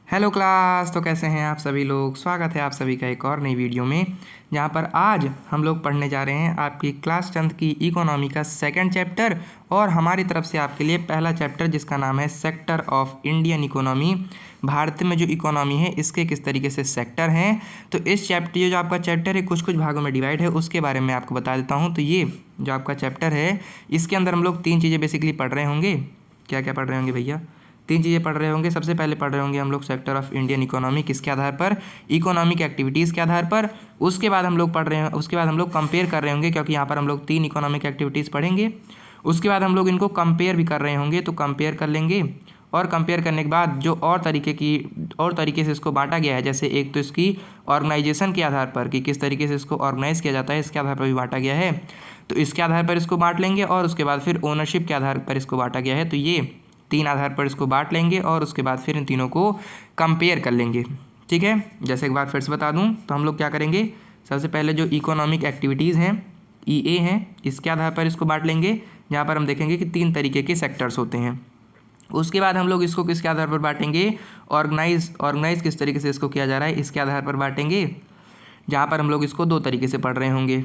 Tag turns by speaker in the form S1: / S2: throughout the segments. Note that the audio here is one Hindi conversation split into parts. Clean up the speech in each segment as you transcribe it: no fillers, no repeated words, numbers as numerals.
S1: Hello class. तो कैसे हैं आप सभी लोग। स्वागत है आप सभी का एक और नई वीडियो में, जहां पर आज हम लोग पढ़ने जा रहे हैं आपकी क्लास 10th की इकोनॉमी का सेकंड चैप्टर और हमारी तरफ से आपके लिए पहला चैप्टर जिसका नाम है sector of Indian economy. Bharat में जो इकोनॉमी है इसके किस तरीके से सेक्टर हैं, तो इस चैप्टर ये जो आपका चैप्टर है कुछ कुछ भागों में डिवाइड है, उसके बारे में आपको बता देता हूँ। तो ये जो आपका चैप्टर है इसके अंदर हम लोग तीन चीज़ें बेसिकली पढ़ रहे होंगे। क्या क्या पढ़ रहे होंगे भैया? तीन चीज़ें पढ़ रहे होंगे। सबसे पहले पढ़ रहे होंगे हम लोग सेक्टर ऑफ इंडियन इकोनॉमी किसके आधार पर, इकोनॉमिक एक्टिविटीज़ के आधार पर। उसके बाद हम लोग पढ़ रहे हैं, उसके बाद हम लोग कंपेयर कर रहे होंगे, क्योंकि यहाँ पर हम लोग तीन इकोनॉमिक एक्टिविटीज़ पढ़ेंगे। उसके बाद हम लोग इनको कंपेयर भी कर रहे होंगे, तो कंपेयर कर लेंगे। और कंपेयर करने के बाद जो और तरीके से इसको बांटा गया है, जैसे एक तो इसकी ऑर्गेनाइजेशन के आधार पर कि किस तरीके से इसको ऑर्गेनाइज किया जाता है, इसके आधार पर भी बांटा गया है, तो इसके आधार पर इसको बांट लेंगे। और उसके बाद फिर ओनरशिप के आधार पर इसको बांटा गया है, तो ये तीन आधार पर इसको बांट लेंगे और उसके बाद फिर इन तीनों को कंपेयर कर लेंगे। ठीक है, जैसे एक बार फिर से बता दूं तो हम लोग क्या करेंगे, सबसे पहले जो इकोनॉमिक एक्टिविटीज़ हैं EA हैं, इसके आधार पर इसको बांट लेंगे, जहाँ पर हम देखेंगे कि तीन तरीके के सेक्टर्स होते हैं। उसके बाद हम लोग इसको किसके आधार पर बांटेंगे, ऑर्गेनाइज किस तरीके से इसको किया जा रहा है इसके आधार पर बांटेंगे, जहाँ पर हम लोग इसको दो तरीके से पढ़ रहे होंगे।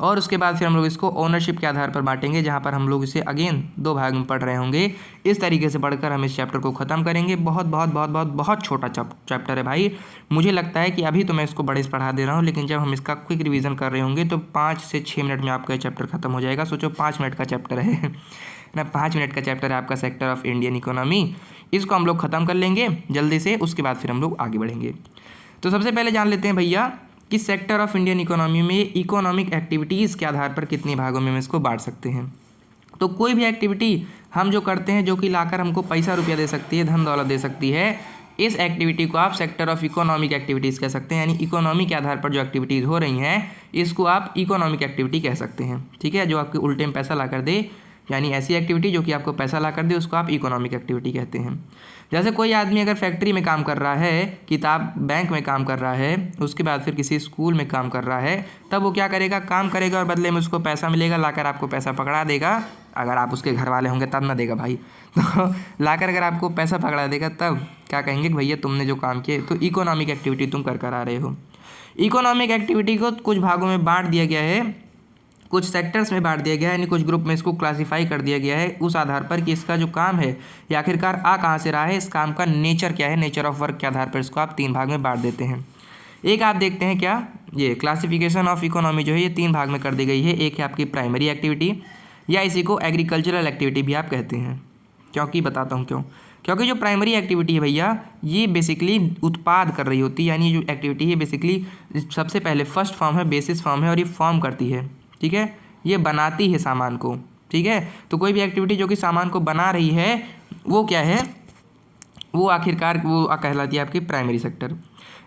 S1: और उसके बाद फिर हम लोग इसको ओनरशिप के आधार पर बांटेंगे, जहाँ पर हम लोग इसे अगेन दो भाग में पढ़ रहे होंगे। इस तरीके से पढ़कर हम इस चैप्टर को ख़त्म करेंगे। बहुत बहुत बहुत बहुत बहुत छोटा चैप्टर है भाई। मुझे लगता है कि अभी तो मैं इसको बड़े से पढ़ा दे रहा हूँ, लेकिन जब हम इसका क्विक रिवीजन कर रहे होंगे तो 5 से 6 मिनट में आपका चैप्टर खत्म हो जाएगा। सोचो 5 मिनट का चैप्टर है ना, 5 मिनट का चैप्टर है आपका सेक्टर ऑफ इंडियन इकोनॉमी। इसको हम लोग ख़त्म कर लेंगे जल्दी से, उसके बाद फिर हम लोग आगे बढ़ेंगे। तो सबसे पहले जान लेते हैं भैया कि सेक्टर ऑफ इंडियन इकोनॉमी में इकोनॉमिक एक्टिविटीज़ के आधार पर कितने भागों में हम इसको बांट सकते हैं। तो कोई भी एक्टिविटी हम जो करते हैं जो कि लाकर हमको पैसा रुपया दे सकती है, धन दौलत दे सकती है, इस एक्टिविटी को आप सेक्टर ऑफ इकोनॉमिक एक्टिविटीज़ कह सकते हैं। यानी इकोनॉमी के आधार पर जो एक्टिविटीज़ हो रही हैं इसको आप इकोनॉमिक एक्टिविटी कह सकते हैं। ठीक है, जो आपके उल्टे में पैसा ला कर दे, यानी ऐसी एक्टिविटी जो कि आपको पैसा ला कर दे, उसको आप इकोनॉमिक एक्टिविटी कहते हैं। जैसे कोई आदमी अगर फैक्ट्री में काम कर रहा है, किताब बैंक में काम कर रहा है, उसके बाद फिर किसी स्कूल में काम कर रहा है, तब वो क्या करेगा, काम करेगा और बदले में उसको पैसा मिलेगा, लाकर आपको पैसा पकड़ा देगा। अगर आप उसके घर वाले होंगे तब ना देगा भाई तो लाकर अगर आपको पैसा पकड़ा देगा तब क्या कहेंगे कि भैया तुमने जो काम किए तो इकोनॉमिक एक्टिविटी तुम कर आ रहे हो। इकोनॉमिक एक्टिविटी को कुछ भागों में बांट दिया गया है, कुछ सेक्टर्स में बांट दिया गया है, यानी कुछ ग्रुप में इसको क्लासिफाई कर दिया गया है उस आधार पर कि इसका जो काम है या आखिरकार आ कहाँ से रहा है, इस काम का नेचर क्या है, नेचर ऑफ वर्क के आधार पर इसको आप तीन भाग में बांट देते हैं। एक आप देखते हैं क्या, ये क्लासिफिकेशन ऑफ इकोनॉमी जो है ये तीन भाग में कर दी गई है। एक है आपकी प्राइमरी एक्टिविटी, या इसी को एग्रीकल्चरल एक्टिविटी भी आप कहते हैं। क्योंकि बताता हूँ क्यों, क्योंकि जो प्राइमरी एक्टिविटी है भैया ये बेसिकली उत्पाद कर रही होती है, यानी जो एक्टिविटी है बेसिकली सबसे पहले फर्स्ट फॉर्म है, बेसिस फॉर्म है और ये फॉर्म करती है। ठीक है, ये बनाती है सामान को। ठीक है, तो कोई भी एक्टिविटी जो कि सामान को बना रही है वो क्या है, वो आखिरकार वो कहलाती है आपकी प्राइमरी सेक्टर।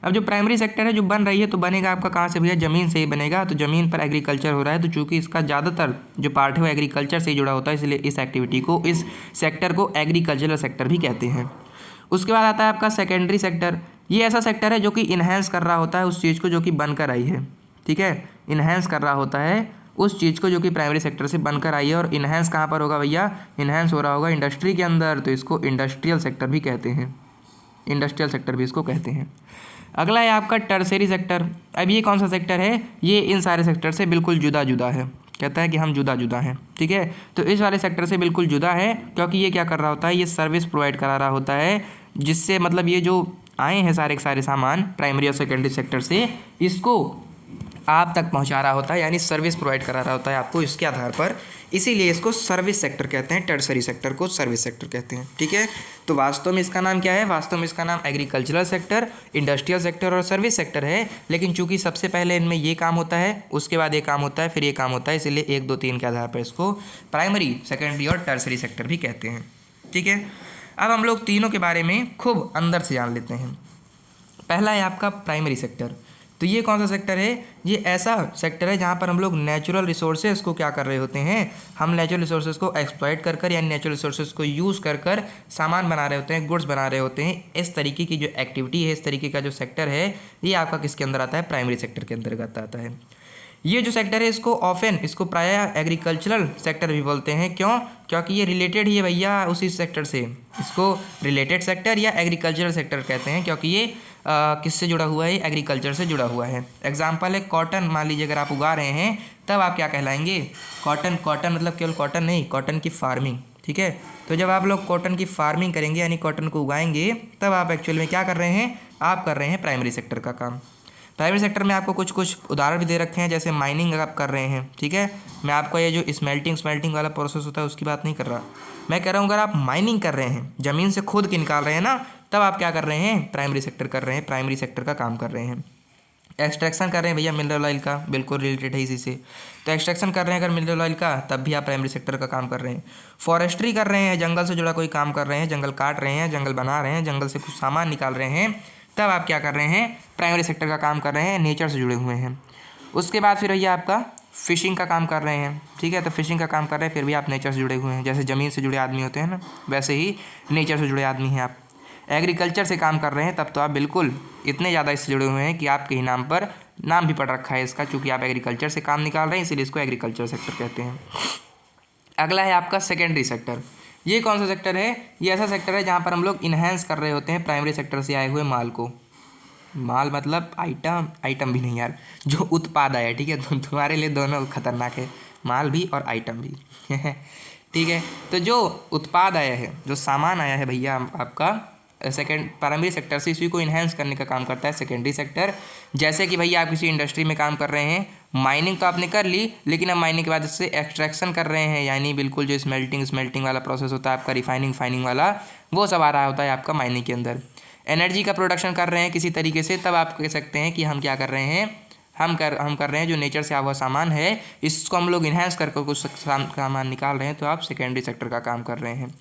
S1: अब जो प्राइमरी सेक्टर है जो बन रही है तो बनेगा आपका कहाँ से भैया, ज़मीन से ही बनेगा। तो ज़मीन पर एग्रीकल्चर हो रहा है, तो चूँकि इसका ज़्यादातर जो पार्ट है वो एग्रीकल्चर से ही जुड़ा होता है, इसलिए इस एक्टिविटी को, इस सेक्टर को एग्रीकल्चरल सेक्टर भी कहते हैं। उसके बाद आता है आपका सेकेंडरी सेक्टर। ये ऐसा सेक्टर है जो कि इन्हेंस कर रहा होता है उस चीज़ को जो कि बनकर आई है। ठीक है, इन्हेंस कर रहा होता है उस चीज़ को जो कि प्राइमरी सेक्टर से बनकर आई है। और इन्हेंस कहाँ पर होगा भैया, इन्हेंस हो रहा होगा इंडस्ट्री के अंदर, तो इसको इंडस्ट्रियल सेक्टर भी कहते हैं, इंडस्ट्रियल सेक्टर भी इसको कहते हैं। अगला है आपका टर्सरी सेक्टर। अब ये कौन सा सेक्टर है, ये इन सारे सेक्टर से बिल्कुल जुदा जुदा है, कहता है कि हम जुदा जुदा हैं। ठीक है, तो इस वाले सेक्टर से बिल्कुल जुदा है, क्योंकि ये क्या कर रहा होता है, ये सर्विस प्रोवाइड करा रहा होता है, जिससे मतलब ये जो आए हैं सारे के सारे सामान प्राइमरी और सेकेंडरी सेक्टर से, इसको आप तक पहुंचा रहा होता है, यानी सर्विस प्रोवाइड करा रहा होता है आपको इसके आधार पर, इसीलिए इसको सर्विस सेक्टर कहते हैं। टर्सरी सेक्टर को सर्विस सेक्टर कहते हैं। ठीक है, तो वास्तव में इसका नाम क्या है, वास्तव में इसका नाम एग्रीकल्चरल सेक्टर, इंडस्ट्रियल सेक्टर और सर्विस सेक्टर है। लेकिन चूंकि सबसे पहले इनमें ये काम होता है, उसके बाद ये काम होता है, फिर ये काम होता है, इसलिए 1 2 3 के आधार पर इसको प्राइमरी, सेकेंडरी और टर्सरी सेक्टर भी कहते हैं। ठीक है, अब हम लोग तीनों के बारे में खूब अंदर से जान लेते हैं। पहला है आपका प्राइमरी सेक्टर। तो ये कौन सा सेक्टर है, ये ऐसा सेक्टर है जहाँ पर हम लोग नेचुरल रिसोर्सेज को क्या कर रहे होते हैं, हम नेचुरल रिसोर्सेज को एक्सप्लॉइट कर कर, यानी नेचुरल रिसोर्सेज को यूज़ कर कर सामान बना रहे होते हैं, गुड्स बना रहे होते हैं। इस तरीके की जो एक्टिविटी है, इस तरीके का जो सेक्टर है, ये आपका किसके अंदर आता है, प्राइमरी सेक्टर के अंतर्गत आता है। ये जो सेक्टर है इसको ऑफन इसको प्रायः एग्रीकल्चरल सेक्टर भी बोलते हैं। क्यों? क्योंकि ये रिलेटेड ही है भैया उसी सेक्टर से। इसको रिलेटेड सेक्टर या एग्रीकल्चरल सेक्टर कहते हैं क्योंकि ये किससे जुड़ा हुआ है? एग्रीकल्चर से जुड़ा हुआ है। एग्जाम्पल है कॉटन। मान लीजिए अगर आप उगा रहे हैं तब आप क्या कहलाएंगे? कॉटन। कॉटन मतलब केवल कॉटन नहीं, कॉटन की फार्मिंग। ठीक है, तो जब आप लोग कॉटन की फार्मिंग करेंगे यानी कॉटन को उगाएंगे तब आप एक्चुअल में क्या कर रहे हैं? आप कर रहे हैं प्राइमरी सेक्टर का काम। प्राइमरी सेक्टर में आपको कुछ कुछ उदाहरण भी दे रखे हैं, जैसे माइनिंग आप कर रहे हैं। ठीक है, मैं आपको ये जो स्मेल्टिंग वाला प्रोसेस होता है उसकी बात नहीं कर रहा, मैं कह रहा हूँ अगर आप माइनिंग कर रहे हैं, ज़मीन से खोद के निकाल रहे हैं ना, तब आप क्या कर रहे हैं? प्राइमरी सेक्टर कर रहे हैं, प्राइमरी सेक्टर का काम कर रहे हैं। एक्सट्रैक्शन कर रहे हैं भैया मिनरल ऑयल का, बिल्कुल रिलेटेड है इसी से। तो एक्सट्रैक्शन कर रहे हैं अगर मिनरल ऑयल का, तब भी आप प्राइमरी सेक्टर का काम कर रहे हैं। फॉरेस्ट्री कर रहे हैं, जंगल से जुड़ा कोई काम कर रहे हैं, जंगल काट रहे हैं, जंगल बना रहे हैं, जंगल से कुछ सामान निकाल रहे हैं, तब आप क्या कर रहे हैं? प्राइमरी सेक्टर का काम कर रहे हैं, नेचर से जुड़े हुए हैं। उसके बाद फिर भैया आपका फिशिंग का काम कर रहे हैं। ठीक है, तो फिशिंग का काम कर रहे हैं, फिर भी आप नेचर से जुड़े हुए हैं। जैसे ज़मीन से जुड़े आदमी होते हैं ना, वैसे ही नेचर से जुड़े आदमी हैं आप। एग्रीकल्चर से काम कर रहे हैं तब तो आप बिल्कुल इतने ज़्यादा इससे जुड़े हुए हैं कि आपके ही नाम पर नाम भी पड़ रखा है इसका, चूँकि आप एग्रीकल्चर से काम निकाल रहे हैं इसीलिए इसको एग्रीकल्चर सेक्टर कहते हैं। अगला है आपका सेकेंडरी सेक्टर। ये कौन सा सेक्टर है? ये ऐसा सेक्टर है जहाँ पर हम लोग इन्हेंस कर रहे होते हैं प्राइमरी सेक्टर से आए हुए माल को। माल मतलब आइटम, आइटम भी नहीं यार, जो उत्पाद आया। ठीक है, तुम्हारे लिए दोनों खतरनाक है, माल भी और आइटम भी। ठीक है, तो जो उत्पाद आया है, जो सामान आया है भैया आपका सेकेंड प्राइमरी सेक्टर से, इसी को इन्हेंस करने का काम करता है सेकेंडरी सेक्टर। जैसे कि भैया आप किसी इंडस्ट्री में काम कर रहे हैं, माइनिंग तो आपने कर ली, लेकिन अब माइनिंग के बाद इससे एक्सट्रैक्शन कर रहे हैं, यानी बिल्कुल जो स्मेल्टिंग वाला प्रोसेस होता है आपका, रिफाइनिंग वाला, वो सब आ रहा होता है आपका माइनिंग के अंदर। एनर्जी का प्रोडक्शन कर रहे हैं किसी तरीके से, तब आप कह सकते हैं कि हम क्या कर रहे हैं? हम कर रहे हैं जो नेचर से आया हुआ सामान है, इसको हम लोग इन्हेंस करके कुछ सामान निकाल रहे हैं, तो आप सेकेंडरी सेक्टर का काम कर रहे हैं।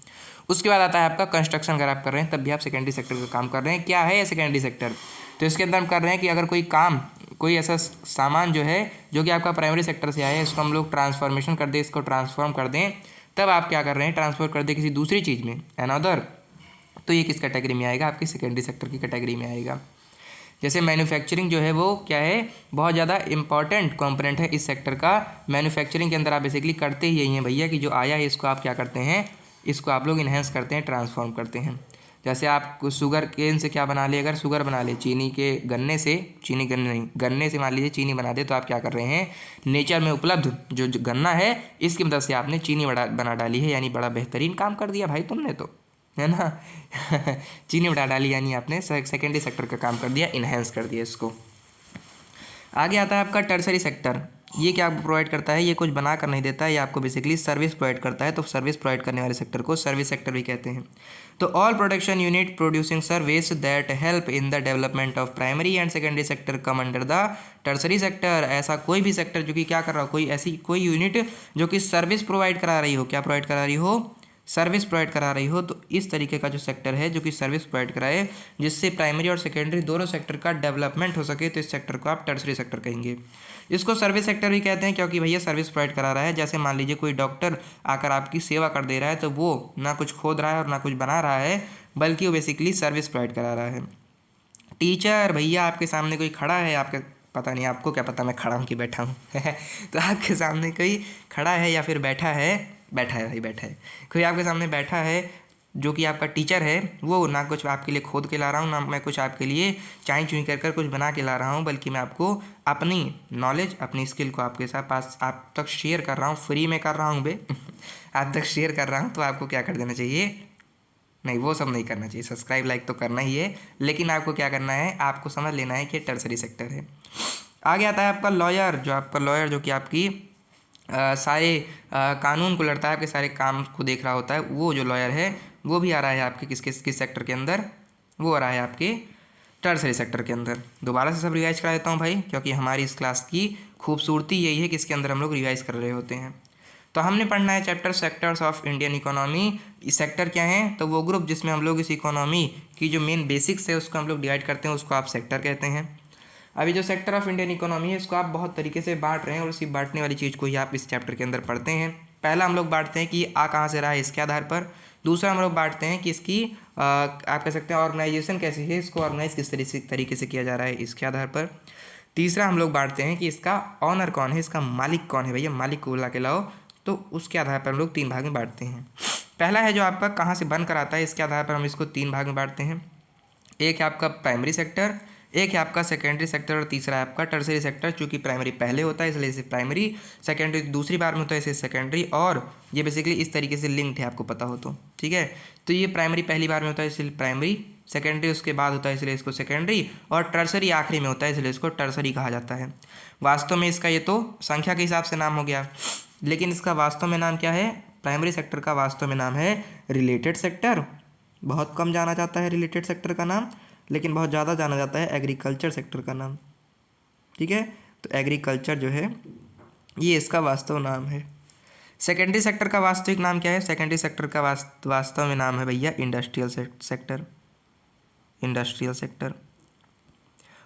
S1: उसके बाद आता है आपका कंस्ट्रक्शन। अगर आप कर रहे हैं तब भी आप सेकेंडरी सेक्टर का काम कर रहे हैं। क्या है ये सेकेंडरी सेक्टर? तो इसके अंदर हम कर रहे हैं कि अगर कोई काम, कोई ऐसा सामान जो है जो कि आपका प्राइमरी सेक्टर से आया है, इसको हम लोग ट्रांसफॉर्मेशन कर दें, इसको ट्रांसफॉर्म कर दें, तब आप क्या कर रहे हैं? ट्रांसफर कर दें किसी दूसरी चीज़ में, अनदर, तो ये किस कैटेगरी में आएगा? आपकी सेकेंडरी सेक्टर की कैटेगरी में आएगा। जैसे मैन्युफैक्चरिंग जो है वो क्या है? बहुत ज़्यादा इंपॉर्टेंट कंपोनेंट है इस सेक्टर का। मैन्युफैक्चरिंग के अंदर आप बेसिकली करते ही यही हैं भैया कि जो आया है इसको आप क्या करते हैं? इसको आप लोग इन्हेंस करते हैं, ट्रांसफॉर्म करते हैं। जैसे आप शुगर केन से क्या बना ले, अगर शुगर बना ले चीनी के गन्ने से, चीनी गन्ने नहीं, गन्ने से मान लीजिए चीनी बना दे, तो आप क्या कर रहे हैं? नेचर में उपलब्ध जो गन्ना है इसकी मदद से आपने चीनी बना डाली है, यानी बड़ा बेहतरीन काम कर दिया भाई तुमने तो, है ना। चीनी बढ़ा डाली, यानी आपने सेकेंडरी सेक्टर का काम कर दिया, इन्हेंस कर दिया इसको। आगे आता है आपका टर्सरी सेक्टर। ये क्या आपको प्रोवाइड करता है? ये कुछ बना कर नहीं देता है, ये आपको बेसिकली सर्विस प्रोवाइड करता है। तो सर्विस प्रोवाइड करने वाले सेक्टर को सर्विस सेक्टर भी कहते हैं। तो all production unit producing service that help in the development of primary and secondary sector come under the tertiary sector. ऐसा कोई भी सेक्टर जो कि क्या कर रहा हो, कोई यूनिट जो कि सर्विस प्रोवाइड करा रही हो, क्या प्रोवाइड करा रही हो? सर्विस प्रोवाइड करा रही हो। तो इस तरीके का जो सेक्टर है जो कि सर्विस प्रोवाइड कराए, जिससे प्राइमरी और सेकेंडरी दोनों सेक्टर का डेवलपमेंट हो सके, तो इस सेक्टर को आप टर्सरी सेक्टर कहेंगे। इसको सर्विस सेक्टर भी कहते हैं क्योंकि भैया सर्विस प्रोवाइड करा रहा है। जैसे मान लीजिए कोई डॉक्टर आकर आपकी सेवा कर दे रहा है, तो वो ना कुछ खोद रहा है और ना कुछ बना रहा है, बल्कि वो बेसिकली सर्विस प्रोवाइड करा रहा है। टीचर, भैया आपके सामने कोई खड़ा है, आपके पता नहीं, आपको क्या पता मैं खड़ा हूँ कि बैठा हूँ। तो आपके सामने कोई खड़ा है या फिर बैठा है भाई, बैठा है, कोई आपके सामने बैठा है जो कि आपका टीचर है, वो ना कुछ आपके लिए खोद के ला रहा हूँ, ना मैं कुछ आपके लिए चाई चुई कर कुछ बना के ला रहा हूँ, बल्कि मैं आपको अपनी नॉलेज, अपनी स्किल को आपके साथ पास आप तक शेयर कर रहा हूँ, फ्री में कर रहा हूँ बे। आप तक शेयर कर रहा हूँ, तो आपको क्या कर देना चाहिए? नहीं, वो सब नहीं करना चाहिए, सब्सक्राइब लाइक तो करना ही है, लेकिन आपको क्या करना है? आपको समझ लेना है कि टर्सरी सेक्टर है। आगे आता है आपका लॉयर। जो कि आपकी सारे कानून को लड़ता है, आपके सारे काम को देख रहा होता है, वो जो लॉयर है वो भी आ रहा है आपके किस सेक्टर के अंदर? वो आ रहा है आपके टर्सरी सेक्टर के अंदर। दोबारा से सब रिवाइज करा देता हूँ भाई, क्योंकि हमारी इस क्लास की खूबसूरती यही है कि इसके अंदर हम लोग रिवाइज कर रहे होते हैं। तो हमने पढ़ना है chapter sectors of Indian economy. Sector क्या है? तो वो ग्रुप जिसमें हम लोग इस इकोनॉमी की जो मेन बेसिक्स है उसको हम लोग डिवाइड करते हैं, उसको आप सेक्टर कहते हैं। अभी जो सेक्टर ऑफ इंडियन इकोनॉमी है इसको आप बहुत तरीके से बांट रहे हैं, और इसी बांटने वाली चीज़ को ही आप इस चैप्टर के अंदर पढ़ते हैं। पहला हम लोग बांटते हैं कि आ कहाँ से रहा है, इसके आधार पर। दूसरा हम लोग बांटते हैं कि इसकी आप कह सकते हैं ऑर्गेनाइजेशन कैसी है, इसको ऑर्गेनाइज किस तरीके से किया जा रहा है, इसके आधार पर। तीसरा हम लोग बांटते हैं कि इसका ऑनर कौन है, इसका मालिक कौन है। भैया मालिक को बुला के लाओ, तो उसके आधार पर हम लोग 3 भाग में बांटते हैं। पहला है जो आपका कहाँ से बनकर आता है, इसके आधार पर हम इसको 3 भाग में बांटते हैं। एक है आपका प्राइमरी सेक्टर, एक है आपका सेकेंडरी सेक्टर और तीसरा है आपका टर्सरी सेक्टर। चूँकि प्राइमरी पहले होता है इसलिए इसे प्राइमरी, सेकेंडरी दूसरी बार में होता है इसे सेकेंडरी, और ये बेसिकली इस तरीके से लिंक्ड है, आपको पता हो तो ठीक है। तो ये प्राइमरी पहली बार में होता है इसलिए प्राइमरी, सेकेंडरी उसके बाद होता है इसलिए इसको सेकेंडरी, और टर्सरी आखिरी में होता है इसलिए इसको टर्सरी कहा जाता है। वास्तव में इसका ये तो संख्या के हिसाब से नाम हो गया, लेकिन इसका वास्तव में नाम क्या है? प्राइमरी सेक्टर का वास्तव में नाम है रिलेटेड सेक्टर। बहुत कम जाना जाता है रिलेटेड सेक्टर का नाम, लेकिन बहुत ज़्यादा जाना जाता है एग्रीकल्चर सेक्टर का नाम, ठीक है। तो एग्रीकल्चर जो है ये इसका वास्तव नाम है। सेकेंडरी सेक्टर का वास्तविक नाम क्या है? सेकेंडरी सेक्टर का वास्तव में नाम है भैया इंडस्ट्रियल सेक्टर, इंडस्ट्रियल सेक्टर।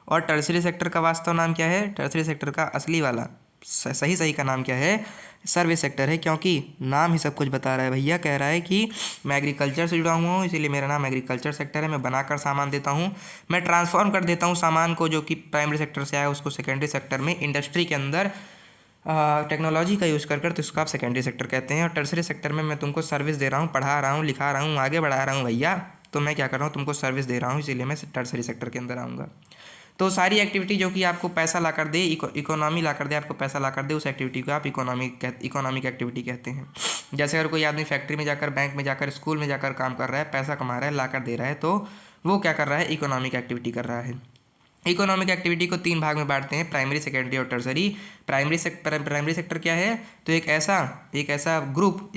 S1: और टर्सरी सेक्टर का वास्तव नाम क्या है? टर्सरी सेक्टर का असली वाला सही का नाम क्या है? सर्विस सेक्टर है, क्योंकि नाम ही सब कुछ बता रहा है भैया। कह रहा है कि मैं एग्रीकल्चर से जुड़ा हुआ हूँ, इसीलिए मेरा नाम एग्रीकल्चर सेक्टर है। मैं बनाकर सामान देता हूँ, मैं ट्रांसफॉर्म कर देता हूँ सामान को जो कि प्राइमरी सेक्टर से आया उसको सेकेंडरी सेक्टर में, इंडस्ट्री के अंदर टेक्नोलॉजी का यूज़ कर तो इसको आप सेकेंडरी सेक्टर कहते हैं। और टर्सरी सेक्टर में मैं तुमको सर्विस दे रहा हूँ, पढ़ा रहा हूँ, लिखा रहा हूँ, आगे बढ़ा रहा हूँ भैया। तो मैं क्या कर रहा हूँ? तुमको सर्विस दे रहा हूँ, इसीलिए मैं टर्सरी सेक्टर के अंदर आऊँगा। तो सारी एक्टिविटी जो कि आपको पैसा ला कर दे, इकोनॉमी ला कर दे, आपको पैसा ला कर दे, उस एक्टिविटी को आप इकोनॉमिक एक्टिविटी कहते हैं। जैसे अगर कोई आदमी फैक्ट्री में जाकर, बैंक में जाकर, स्कूल में जाकर काम कर रहा है, पैसा कमा रहा है, ला कर दे रहा है, तो वो क्या कर रहा है? इकोनॉमिक एक्टिविटी कर रहा है। इकोनॉमिक एक्टिविटी को 3 भाग में बांटते हैं, प्राइमरी, सेकेंडरी और टर्सरी। प्राइमरी सेक्टर क्या है? तो एक ऐसा ग्रुप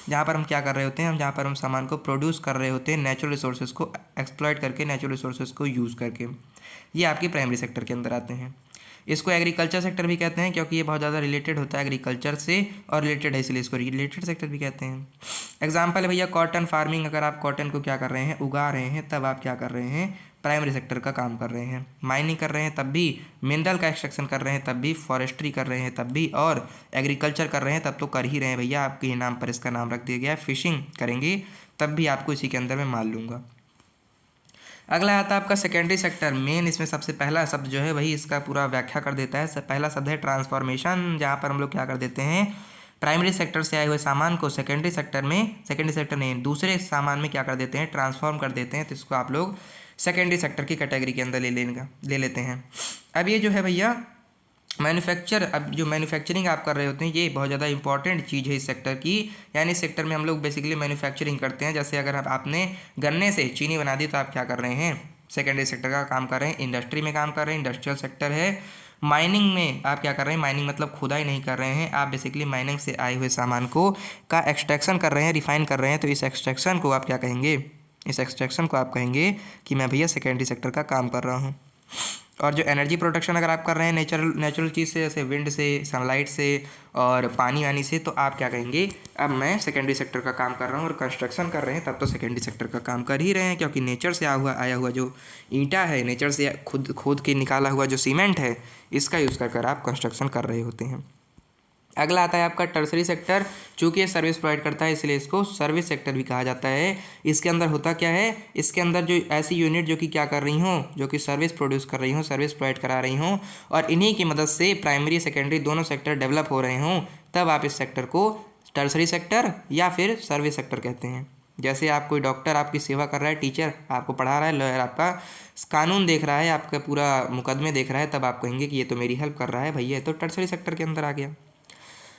S1: जहाँ पर हम क्या कर रहे होते हैं? जहाँ पर हम सामान को प्रोड्यूस कर रहे होते हैं, नेचुरल रिसोर्सेज को एक्सप्लॉइट करके, नेचुरल रिसोर्सेज को यूज़ करके। ये आपकी प्राइमरी सेक्टर के अंदर आते हैं। इसको एग्रीकल्चर सेक्टर भी कहते हैं, क्योंकि ये बहुत ज़्यादा रिलेटेड होता है एग्रीकल्चर से और रिलेटेड है, इसलिए इसको रिलेटेड सेक्टर भी कहते हैं। एग्जाम्पल है भैया कॉटन फार्मिंग। अगर आप कॉटन को क्या कर रहे हैं? उगा रहे हैं, तब आप क्या कर रहे हैं? प्राइमरी सेक्टर का काम कर रहे हैं। माइनिंग कर रहे हैं तब भी, मिनरल का एक्सट्रैक्शन कर रहे हैं तब भी, फॉरेस्ट्री कर रहे हैं तब भी, और एग्रीकल्चर कर रहे हैं तब तो कर ही रहे हैं भैया। आपके नाम पर इसका नाम रख दिया गया है। फिशिंग करेंगे तब भी आपको इसी के अंदर मैं मान लूँगा। अगला आता है आपका सेकेंडरी सेक्टर। मेन इसमें सबसे पहला शब्द जो है वही इसका पूरा व्याख्या कर देता है। पहला शब्द है ट्रांसफॉर्मेशन, जहाँ पर हम लोग क्या कर देते हैं? प्राइमरी सेक्टर से आए हुए सामान को सेकेंडरी सेक्टर नहीं, दूसरे सामान में क्या कर देते हैं? ट्रांसफॉर्म कर देते हैं। तो इसको आप लोग सेकेंडरी सेक्टर की कैटेगरी के अंदर ले लेते हैं। अब ये जो है भैया मैन्युफैक्चर, अब जो मैन्युफैक्चरिंग आप कर रहे होते हैं ये बहुत ज़्यादा इंपॉर्टेंट चीज़ है इस सेक्टर की। यानी इस सेक्टर में हम लोग बेसिकली मैन्युफैक्चरिंग करते हैं। जैसे अगर आपने गन्ने से चीनी बना दी तो आप क्या कर रहे हैं? सेकेंडरी सेक्टर का काम कर रहे हैं। इंडस्ट्री में काम कर रहे हैं, इंडस्ट्रियल सेक्टर है। माइनिंग में आप क्या कर रहे हैं? माइनिंग मतलब खुदाई नहीं कर रहे हैं, आप बेसिकली माइनिंग से आए हुए सामान को का एक्सट्रैक्शन कर रहे हैं, रिफाइन कर रहे हैं। तो इस एक्सट्रैक्शन को आप क्या कहेंगे? इस एक्सट्रैक्शन को आप कहेंगे कि मैं भैया सेकेंडरी सेक्टर का काम कर रहा हूँ। और जो एनर्जी प्रोडक्शन अगर आप कर रहे हैं नेचुरल चीज़ से, जैसे विंड से, सनलाइट से और पानी वानी से, तो आप क्या कहेंगे? अब मैं सेकेंडरी सेक्टर का काम कर रहा हूँ। और कंस्ट्रक्शन कर रहे हैं तब तो सेकेंडरी सेक्टर का काम कर ही रहे हैं, क्योंकि नेचर से आया हुआ जो ईंटा है, नेचर से खोद के निकाला हुआ जो सीमेंट है, इसका यूज़ कर आप कंस्ट्रक्शन कर रहे होते हैं। अगला आता है आपका टर्सरी सेक्टर। चूँकि ये सर्विस प्रोवाइड करता है इसलिए इसको सर्विस सेक्टर भी कहा जाता है। इसके अंदर होता क्या है? इसके अंदर जो ऐसी यूनिट जो कि क्या कर रही हों, जो कि सर्विस प्रोड्यूस कर रही हों, सर्विस प्रोवाइड करा रही हों, और इन्हीं की मदद से प्राइमरी सेकेंडरी दोनों सेक्टर डेवलप हो रहे हों, तब आप इस सेक्टर को टर्सरी सेक्टर या फिर सर्विस सेक्टर कहते हैं। जैसे आप कोई डॉक्टर आपकी सेवा कर रहा है, टीचर आपको पढ़ा रहा है, लॉयर आपका कानून देख रहा है, आपका पूरा मुकदमे देख रहा है, तब आप कहेंगे कि ये तो मेरी हेल्प कर रहा है भैया, तो टर्सरी सेक्टर के अंदर आ गया।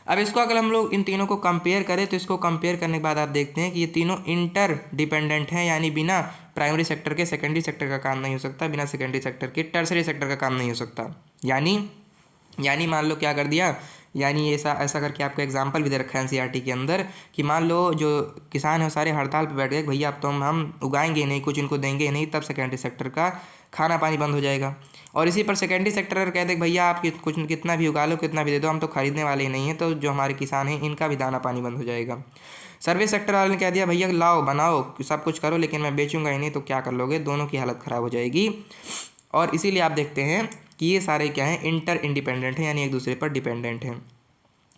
S1: अब इसको अगर हम लोग इन तीनों को कंपेयर करें तो इसको कंपेयर करने के बाद आप देखते हैं कि ये तीनों इंटर डिपेंडेंट हैं, यानी बिना प्राइमरी सेक्टर के सेकेंडरी सेक्टर का काम नहीं हो सकता, बिना सेकेंडरी सेक्टर के टर्सरी सेक्टर का काम नहीं हो सकता। यानी मान लो क्या कर दिया, यानी ऐसा करके आपको एग्जांपल भी दे रखा है एनसीईआरटी के अंदर कि मान लो जो किसान है सारे हड़ताल पे बैठ गए, भैया अब तो हम उगाएंगे नहीं, कुछ इनको देंगे नहीं, तब सेकेंडरी सेक्टर का खाना पानी बंद हो जाएगा। और इसी पर सेकेंडरी सेक्टर अगर कह दे भैया आप कुछ कितना भी उगा लो, कितना भी दे दो, हम तो खरीदने वाले ही नहीं हैं, तो जो हमारे किसान हैं इनका भी दाना पानी बंद हो जाएगा। सर्विस सेक्टर वाले ने कह दिया भैया लाओ बनाओ सब कुछ करो, लेकिन मैं बेचूंगा ही नहीं, तो क्या कर लोगे? दोनों की हालत ख़राब हो जाएगी। और इसीलिए आप देखते हैं कि ये सारे क्या हैं? इंटर इंडिपेंडेंट हैं, यानी एक दूसरे पर डिपेंडेंट हैं।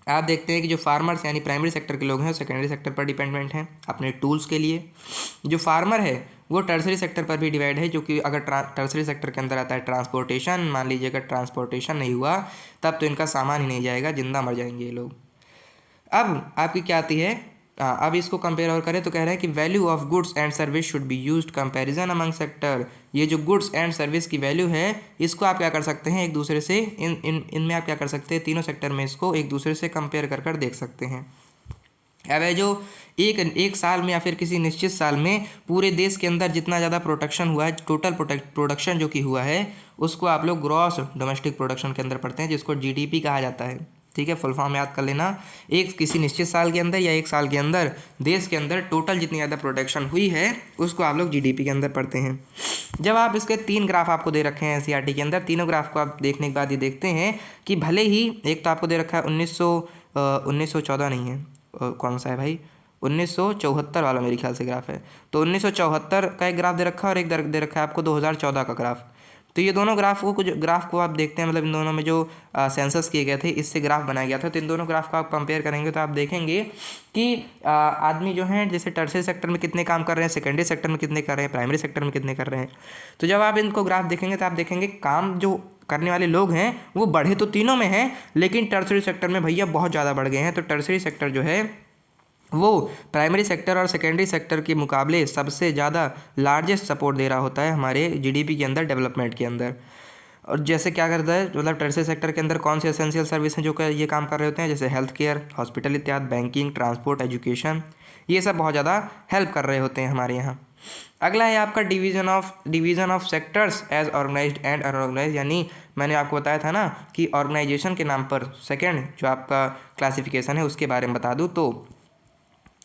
S1: आप देखते हैं कि जो फार्मर्स यानी प्राइमरी सेक्टर के लोग हैं सेकेंडरी सेक्टर पर डिपेंडेंट हैं अपने टूल्स के लिए। जो फार्मर है वो टर्सरी सेक्टर पर भी डिवाइड है, जो कि अगर टर्सरी सेक्टर के अंदर आता है ट्रांसपोर्टेशन, मान लीजिए अगर ट्रांसपोर्टेशन नहीं हुआ तब तो इनका सामान ही नहीं जाएगा, जिंदा मर जाएंगे ये लोग। अब आपकी क्या आती है, अब इसको कंपेयर और करें तो कह रहे हैं कि value of goods and service should be used comparison among sector. ये जो गुड्स एंड सर्विस की वैल्यू है इसको आप क्या कर सकते हैं एक दूसरे से, इनमें आप क्या कर सकते हैं, तीनों सेक्टर में इसको एक दूसरे से कंपेयर कर देख सकते हैं। अब है जो एक साल में या फिर किसी निश्चित साल में पूरे देश के अंदर जितना ज़्यादा प्रोडक्शन हुआ है, टोटल प्रोडक्शन जो कि हुआ है, उसको आप लोग ग्रॉस डोमेस्टिक प्रोडक्शन के अंदर पढ़ते हैं, जिसको जीडीपी कहा जाता है। ठीक है, फुल फॉर्म याद कर लेना। एक किसी निश्चित साल के अंदर या एक साल के अंदर देश के अंदर टोटल जितनी ज़्यादा प्रोडक्शन हुई है उसको आप लोग जीडीपी के अंदर पढ़ते हैं। जब आप इसके 3 ग्राफ आपको दे रखे हैं एनसीईआरटी के अंदर, तीनों ग्राफ को आप देखने के बाद ये देखते हैं कि भले ही एक तो आपको दे रखा है 1914 नहीं है, कौन सा है भाई, 1974 वाला मेरे ख्याल से ग्राफ है, तो 1974 का एक ग्राफ दे रखा है और एक दे रखा है आपको 2014 का ग्राफ। तो ये दोनों ग्राफ को आप देखते हैं, मतलब इन दोनों में जो सेंसस किए गए थे इससे ग्राफ बनाया गया था, तो इन दोनों ग्राफ को आप कंपेयर करेंगे तो आप देखेंगे कि आदमी जो हैं जैसे टर्सरी सेक्टर में कितने काम कर रहे हैं, सेकेंडरी सेक्टर में कितने कर रहे हैं, प्राइमरी सेक्टर में कितने कर रहे हैं। तो जब आप इनको ग्राफ देखेंगे तो आप देखेंगे काम जो करने वाले लोग हैं वो बढ़े तो तीनों में हैं, लेकिन टर्सरी सेक्टर में भैया बहुत ज़्यादा बढ़ गए हैं। तो टर्सरी सेक्टर जो है वो प्राइमरी सेक्टर और सेकेंडरी सेक्टर के मुकाबले सबसे ज़्यादा लार्जेस्ट सपोर्ट दे रहा होता है हमारे जीडीपी के अंदर, डेवलपमेंट के अंदर। और जैसे क्या करता है, मतलब टर्सरी सेक्टर के अंदर कौन से एसेंशियल सर्विस हैं जो ये काम कर रहे होते हैं, जैसे हेल्थ केयर, हॉस्पिटल इत्यादि, बैंकिंग, ट्रांसपोर्ट, एजुकेशन, ये सब बहुत ज़्यादा हेल्प कर रहे होते हैं हमारे यहाँ। अगला है आपका division of sectors as organised and unorganised, यानी मैंने आपको बताया था ना कि ऑर्गेनाइजेशन के नाम पर सेकेंड जो आपका क्लासिफिकेशन है उसके बारे में बता दूँ, तो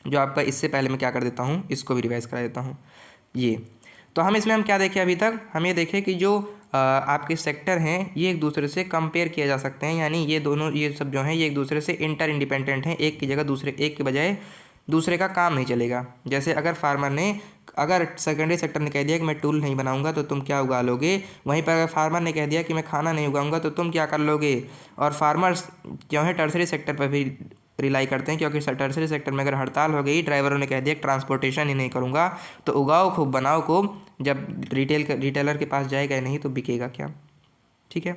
S1: जो आपका इससे पहले मैं क्या कर देता हूँ, इसको भी रिवाइज करा देता हूँ। ये तो हम क्या देखें अभी तक, हम ये देखें कि जो आपके सेक्टर हैं ये एक दूसरे से कंपेयर किए जा सकते हैं, यानी ये सब जो हैं ये एक दूसरे से इंटर इंडिपेंडेंट हैं, एक की जगह एक के बजाय दूसरे का काम नहीं चलेगा। जैसे अगर सेकेंडरी सेक्टर ने कह दिया कि मैं टूल नहीं बनाऊंगा तो तुम क्या उगा लोगे, वहीं पर अगर फार्मर ने कह दिया कि मैं खाना नहीं उगाऊंगा तो तुम क्या कर लोगे। और फार्मर्स जो है टर्सरी सेक्टर पर भी रिलाई करते हैं, क्योंकि टर्सरी सेक्टर में अगर हड़ताल हो गई, ड्राइवरों ने कह दिया ट्रांसपोर्टेशन ही नहीं करूँगा, तो उगाओ खूब बनाओ खूब, जब रिटेलर के पास जाएगा नहीं तो बिकेगा क्या। ठीक है,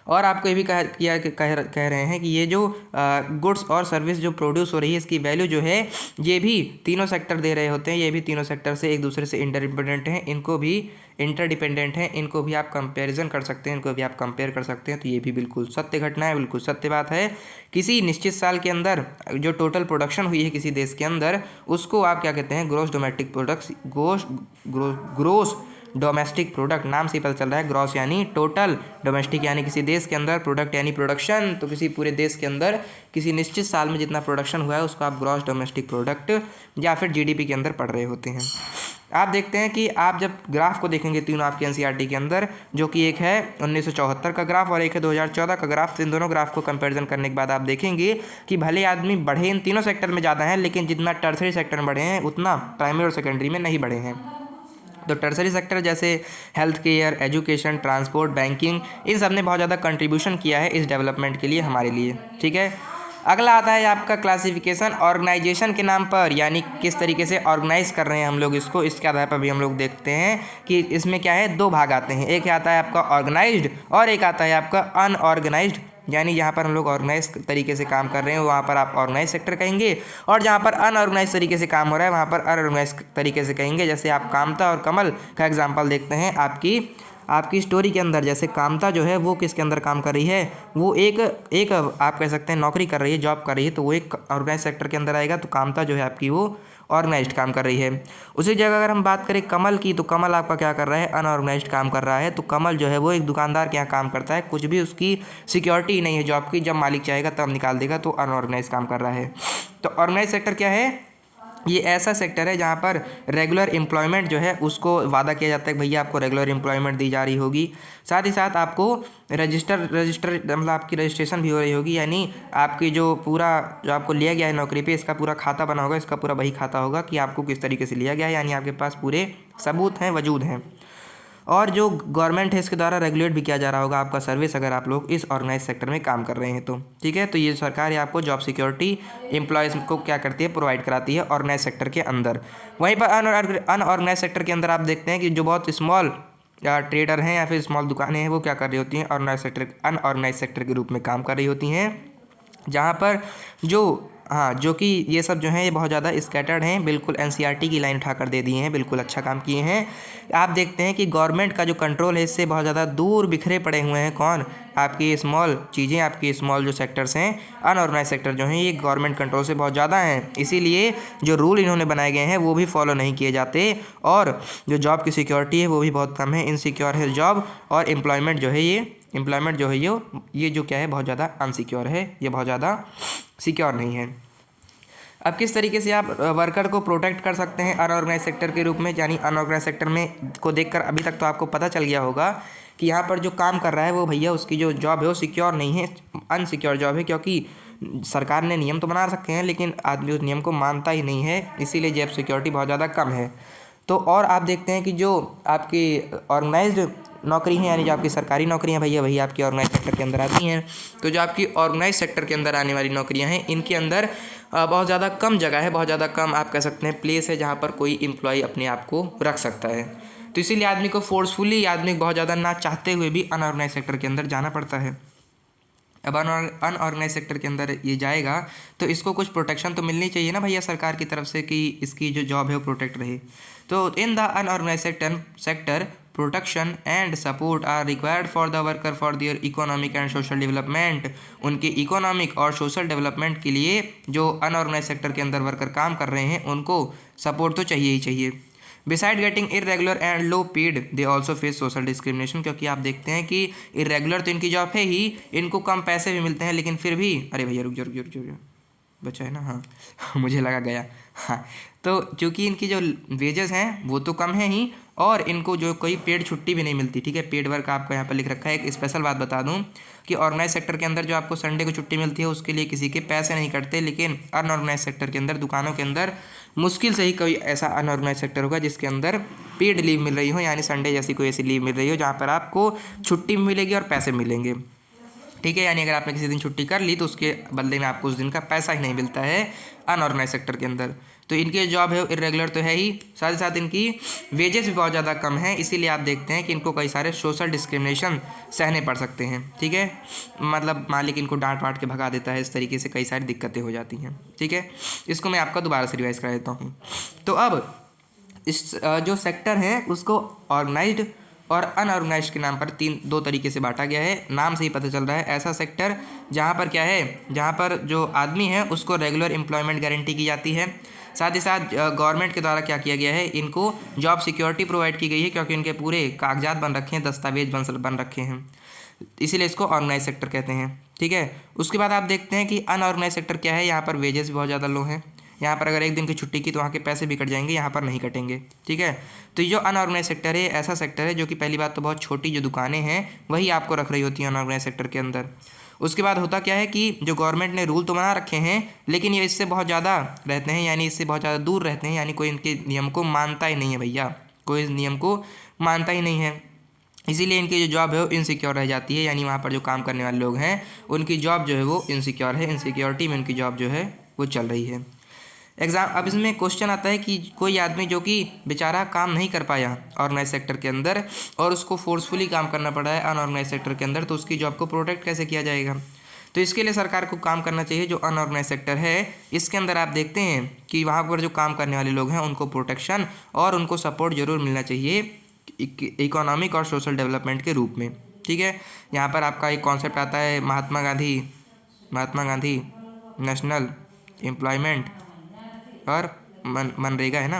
S1: और आपको ये भी कह रहे हैं कि ये जो गुड्स और सर्विस जो प्रोड्यूस हो रही है इसकी वैल्यू जो है ये भी तीनों सेक्टर दे रहे होते हैं, ये भी तीनों सेक्टर से एक दूसरे से इंटरडिपेंडेंट हैं, इनको भी इंटरडिपेंडेंट हैं, इनको भी आप कंपैरिजन कर सकते हैं, इनको भी आप कंपेयर कर सकते हैं। तो ये भी बिल्कुल सत्य घटना है, बिल्कुल सत्य बात है। किसी निश्चित साल के अंदर जो टोटल प्रोडक्शन हुई है किसी देश के अंदर, उसको आप क्या कहते हैं, gross domestic product, gross domestic product, नाम से ही पता चल रहा है, ग्रॉस यानी टोटल, डोमेस्टिक यानी किसी देश के अंदर, प्रोडक्ट यानी प्रोडक्शन, तो किसी पूरे देश के अंदर किसी निश्चित साल में जितना प्रोडक्शन हुआ है उसको आप ग्रॉस डोमेस्टिक प्रोडक्ट या फिर जीडीपी के अंदर पढ़ रहे होते हैं। आप देखते हैं कि आप जब ग्राफ को देखेंगे तीनों आपके एनसीईआरटी के अंदर, जो कि एक है 1974 का ग्राफ और एक है 2014 का ग्राफ, तो इन दोनों ग्राफ को कंपैरिजन करने के बाद आप देखेंगे कि भले आदमी बढ़े इन तीनों सेक्टर में ज़्यादा हैं, लेकिन जितना टर्सरी सेक्टर में बढ़े हैं उतना प्राइमरी और सेकेंडरी में नहीं बढ़े हैं। तो टर्सरी सेक्टर जैसे health care, education, transport, banking, इन सब ने बहुत ज़्यादा कंट्रीब्यूशन किया है इस डेवलपमेंट के लिए हमारे लिए। ठीक है, अगला आता है आपका क्लासिफिकेशन ऑर्गेनाइजेशन के नाम पर, यानी किस तरीके से ऑर्गेनाइज कर रहे हैं हम लोग इसको, इसके आधार पर भी हम लोग देखते हैं कि इसमें क्या है, 2 भाग आते हैं, एक आता है आपका ऑर्गेनाइज्ड और एक आता है आपका अनऑर्गेनाइज्ड। यानी जहाँ पर हम लोग ऑर्गेनाइज तरीके से काम कर रहे हैं वहाँ पर आप ऑर्गेनाइज सेक्टर कहेंगे, और जहाँ पर अनऑर्गेनाइज तरीके से काम हो रहा है वहाँ पर अनऑर्गेनाइज तरीके से कहेंगे। जैसे आप कामता और कमल का एग्जांपल देखते हैं आपकी स्टोरी के अंदर। जैसे कामता जो है वो किसके अंदर काम कर रही है, वो एक आप कह सकते हैं नौकरी कर रही है, जॉब कर रही है, तो वो एक ऑर्गेनाइज सेक्टर के अंदर आएगा। तो कामता जो है आपकी वो ऑर्गेनाइज्ड काम कर रही है। उसी जगह अगर हम बात करें कमल की, तो कमल आपका क्या कर रहा है, अनऑर्गेनाइज्ड काम कर रहा है। तो कमल जो है वो एक दुकानदार के यहाँ काम करता है, कुछ भी उसकी सिक्योरिटी नहीं है जॉब की, जब मालिक चाहेगा तब निकाल देगा, तो अनऑर्गेनाइज काम कर रहा है। तो ऑर्गेनाइज सेक्टर क्या है, ये ऐसा सेक्टर है जहाँ पर रेगुलर एम्प्लॉयमेंट जो है उसको वादा किया जाता है कि भैया आपको रेगुलर एम्प्लॉयमेंट दी जा रही होगी, साथ ही साथ आपको रजिस्टर मतलब आपकी रजिस्ट्रेशन भी हो रही होगी, यानी आपकी जो आपको लिया गया है नौकरी पे इसका पूरा खाता बना होगा, इसका पूरा बही खाता होगा कि आपको किस तरीके से लिया गया है, यानी आपके पास पूरे सबूत हैं, वजूद हैं। और जो गवर्नमेंट है इसके द्वारा रेगुलेट भी किया जा रहा होगा आपका सर्विस, अगर आप लोग इस ऑर्गेनाइज सेक्टर में काम कर रहे हैं तो। ठीक है, तो ये सरकार आपको जॉब सिक्योरिटी एम्प्लॉयज़ को क्या करती है, प्रोवाइड कराती है ऑर्गेनाइज सेक्टर के अंदर। वहीं पर अनऑर्गेनाइज सेक्टर के अंदर आप देखते हैं कि जो बहुत स्मॉल या ट्रेडर हैं या फिर स्मॉल दुकानें हैं वो क्या कर रही होती हैं, अनऑर्गेनाइज सेक्टर के रूप में काम कर रही होती हैं, जहाँ पर जो कि ये सब जो हैं ये बहुत ज़्यादा स्कैटर्ड हैं, बिल्कुल एनसीईआरटी की लाइन उठाकर दे दिए हैं, बिल्कुल अच्छा काम किए हैं। आप देखते हैं कि गवर्नमेंट का जो कंट्रोल है इससे बहुत ज़्यादा दूर बिखरे पड़े हुए हैं कौन, आपकी स्मॉल चीज़ें, आपकी स्मॉल जो सेक्टर्स हैं, अनऑर्गेनाइज सेक्टर जो हैं ये गवर्नमेंट कंट्रोल से बहुत ज़्यादा हैं। इसीलिए जो रूल इन्होंने बनाए गए हैं वो भी फॉलो नहीं किए जाते, और जो जॉब की सिक्योरिटी है वो भी बहुत कम है। इनसिक्योर है जॉब, और एम्प्लॉयमेंट जो है ये जो क्या है, बहुत ज़्यादा अनसिक्योर है, ये बहुत ज़्यादा सिक्योर नहीं है। अब किस तरीके से आप वर्कर को प्रोटेक्ट कर सकते हैं अनऑर्गेनाइज सेक्टर के रूप में, यानी अनऑर्गेनाइज सेक्टर में को देखकर अभी तक तो आपको पता चल गया होगा कि यहाँ पर जो काम कर रहा है वो भैया उसकी जो जॉब है वो सिक्योर नहीं है, अनसिक्योर जॉब है, क्योंकि सरकार ने नियम तो बना रखे हैं लेकिन आदमी उस नियम को मानता ही नहीं है, इसीलिए जॉब सिक्योरिटी बहुत ज़्यादा कम है। तो और आप देखते हैं कि जो आपकी ऑर्गेनाइज्ड नौकरी है, यानी जो आपकी सरकारी नौकरियां भैया वही आपकी ऑर्गेनाइज सेक्टर के अंदर आती हैं। तो जो आपकी ऑर्गेनाइज सेक्टर के अंदर आने वाली नौकरियां हैं इनके अंदर बहुत ज़्यादा कम जगह है, बहुत ज़्यादा कम आप कह सकते हैं प्लेस है जहाँ पर कोई एम्प्लॉय अपने आप को रख सकता है। तो इसीलिए आदमी को फोर्सफुली, आदमी को बहुत ज़्यादा ना चाहते हुए भी अनऑर्गेनाइज सेक्टर के अंदर जाना पड़ता है। अब अनऑर्गेनाइज सेक्टर के अंदर ये जाएगा तो इसको कुछ प्रोटेक्शन तो मिलनी चाहिए ना भैया सरकार की तरफ से, कि इसकी जो जॉब है वो प्रोटेक्ट रहे। तो in the unorganised sector protection and support are required for the worker for their economic and social development. उनके इकोनॉमिक और सोशल डेवलपमेंट के लिए जो अनऑर्गेनाइज सेक्टर के अंदर वर्कर काम कर रहे हैं उनको सपोर्ट तो चाहिए ही चाहिए। Beside getting irregular and low paid they also face social discrimination, क्योंकि आप देखते हैं कि इरेगुलर तो इनकी जॉब है ही, इनको कम पैसे भी मिलते हैं, लेकिन फिर भी, अरे भैया रुक जाओ बचा है ना, हाँ मुझे लगा गया, हाँ। तो चूँकि इनकी जो वेजेस हैं वो तो कम है ही, और इनको जो कोई पेड छुट्टी भी नहीं मिलती। ठीक है, पेड वर्क आपको यहाँ पर लिख रखा है। एक स्पेशल बात बता दूँ कि ऑर्गेनाइज सेक्टर के अंदर जो आपको संडे को छुट्टी मिलती है उसके लिए किसी के पैसे नहीं कटते, लेकिन अनऑर्गेनाइज सेक्टर के अंदर दुकानों के अंदर मुश्किल से ही कोई ऐसा अनऑर्गेनाइज सेक्टर होगा जिसके अंदर पेड लीव मिल रही हो, यानी संडे जैसी कोई ऐसी लीव मिल रही हो जहाँ पर आपको छुट्टी मिलेगी और पैसे मिलेंगे। ठीक है, यानी अगर आपने किसी दिन छुट्टी कर ली तो उसके बदले में आपको उस दिन का पैसा ही नहीं मिलता है अनऑर्गेनाइज सेक्टर के अंदर। तो इनकी जॉब है इरेगुलर तो है ही, साथ ही साथ इनकी वेजेस भी बहुत ज़्यादा कम है, इसीलिए आप देखते हैं कि इनको कई सारे सोशल डिस्क्रिमिनेशन सहने पड़ सकते हैं। ठीक है, मतलब मालिक इनको डांट वाट के भगा देता है, इस तरीके से कई सारी दिक्कतें हो जाती हैं। ठीक है, इसको मैं आपका दोबारा से रिवाइज करा देता हूँ। तो अब इस जो सेक्टर है उसको ऑर्गेनाइज्ड और अनऑर्गेनाइज के नाम पर दो तरीके से बांटा गया है। नाम से ही पता चल रहा है, ऐसा सेक्टर जहाँ पर क्या है, जहाँ पर जो आदमी है उसको रेगुलर एम्प्लॉयमेंट गारंटी की जाती है, साथ ही साथ गवर्नमेंट के द्वारा क्या किया गया है, इनको जॉब सिक्योरिटी प्रोवाइड की गई है, क्योंकि इनके पूरे कागजात बन रखे हैं, दस्तावेज बन रखे हैं, इसीलिए इसको ऑर्गेनाइज सेक्टर कहते हैं। ठीक है, उसके बाद आप देखते हैं कि अनऑर्गेनाइज सेक्टर क्या है, यहाँ पर वेजेस भी बहुत ज़्यादा लो हैं, यहाँ पर अगर एक दिन की छुट्टी की तो वहाँ के पैसे भी कट जाएंगे, यहाँ पर नहीं कटेंगे। ठीक है, तो जो अनऑर्गेनाइज सेक्टर है ऐसा सेक्टर है जो कि पहली बात तो बहुत छोटी जो दुकानें हैं वही आपको रख रही होती हैं अनऑर्गेनाइज सेक्टर के अंदर। उसके बाद होता क्या है कि जो गवर्नमेंट ने रूल तो बना रखे हैं लेकिन ये इससे बहुत ज़्यादा रहते हैं, यानी इससे बहुत ज़्यादा दूर रहते हैं, यानी कोई इनके नियम को मानता ही नहीं है भैया, कोई इस नियम को मानता ही नहीं है। इसीलिए इनकी जो जॉब है वो इनसिक्योर रह जाती है, यानी वहाँ पर जो काम करने वाले लोग हैं उनकी जॉब जो है वो इनसिक्योर है, इनसिक्योरिटी में उनकी जॉब जो है वो चल रही है। अब इसमें क्वेश्चन आता है कि कोई आदमी जो कि बेचारा काम नहीं कर पाया ऑर्गेनाइज सेक्टर के अंदर और उसको फोर्सफुली काम करना पड़ा है अनऑर्गेनाइज सेक्टर के अंदर, तो उसकी जॉब को प्रोटेक्ट कैसे किया जाएगा। तो इसके लिए सरकार को काम करना चाहिए। जो अनऑर्गेनाइज सेक्टर है इसके अंदर आप देखते हैं कि वहाँ पर जो काम करने वाले लोग हैं उनको प्रोटेक्शन और उनको सपोर्ट जरूर मिलना चाहिए इकोनॉमिक और सोशल डेवलपमेंट के रूप में। ठीक है, यहाँ पर आपका एक कॉन्सेप्ट आता है महात्मा गांधी नेशनल एम्प्लॉयमेंट और मनरेगा है ना,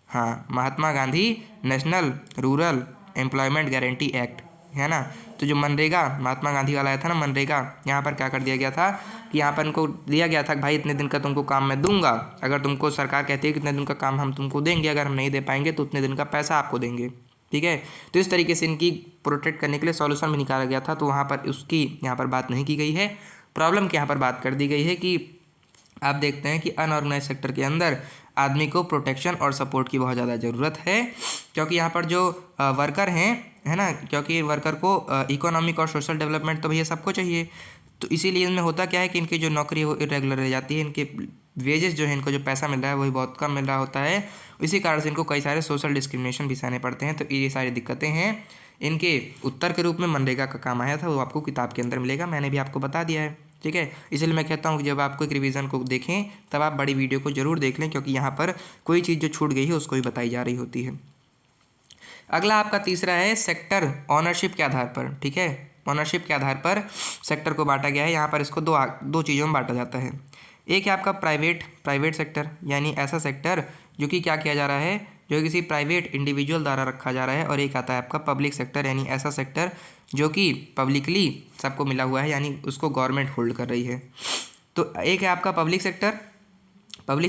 S1: हाँ Mahatma Gandhi National Rural Employment Guarantee Act है ना। तो जो मनरेगा महात्मा गांधी वाला आया था ना मनरेगा, यहाँ पर क्या कर दिया गया था कि यहाँ पर इनको दिया गया था कि भाई इतने दिन का तुमको काम मैं दूंगा, अगर तुमको सरकार कहती है कि इतने दिन का काम हम तुमको देंगे, अगर हम नहीं दे पाएंगे तो उतने दिन का पैसा आपको देंगे। ठीक है, तो इस तरीके से इनकी प्रोटेक्ट करने के लिए सॉल्यूशन भी निकाला गया था, तो वहाँ पर उसकी यहाँ पर बात नहीं की गई है। प्रॉब्लम की यहाँ पर बात कर दी गई है कि आप देखते हैं कि अनऑर्गेनाइज सेक्टर के अंदर आदमी को प्रोटेक्शन और सपोर्ट की बहुत ज़्यादा ज़रूरत है, क्योंकि यहाँ पर जो वर्कर हैं, है ना, क्योंकि वर्कर को इकोनॉमिक और सोशल डेवलपमेंट तो भैया सबको चाहिए। तो इसीलिए इनमें होता क्या है कि इनकी जो नौकरी है वो इरेगुलर रह जाती है, इनके वेजेस जो है, इनको जो पैसा मिल रहा है वही बहुत कम मिल रहा होता है। इसी कारण से इनको कई सारे सोशल डिस्क्रिमिनेशन भी सहने पड़ते हैं। तो ये सारी दिक्कतें हैं। इनके उत्तर के रूप में मनरेगा का काम आया था, वो आपको किताब के अंदर मिलेगा, मैंने भी आपको बता दिया है, ठीक है। इसलिए मैं कहता हूँ कि जब आपको एक रिवीजन को देखें तब आप बड़ी वीडियो को जरूर देख लें, क्योंकि यहाँ पर कोई चीज़ जो छूट गई है उसको भी बताई जा रही होती है। अगला आपका तीसरा है सेक्टर ऑनरशिप के आधार पर, ठीक है। ऑनरशिप के आधार पर सेक्टर को बांटा गया है। यहाँ पर इसको दो चीज़ों में बांटा जाता है। एक है आपका प्राइवेट सेक्टर, यानी ऐसा सेक्टर जो कि क्या किया जा रहा है, जो किसी प्राइवेट इंडिविजुअल द्वारा रखा जा रहा है। और एक आता है आपका पब्लिक सेक्टर, यानी ऐसा सेक्टर जो कि पब्लिकली सबको मिला हुआ है, यानी उसको गवर्नमेंट होल्ड कर रही है। तो एक है आपका पब्लिक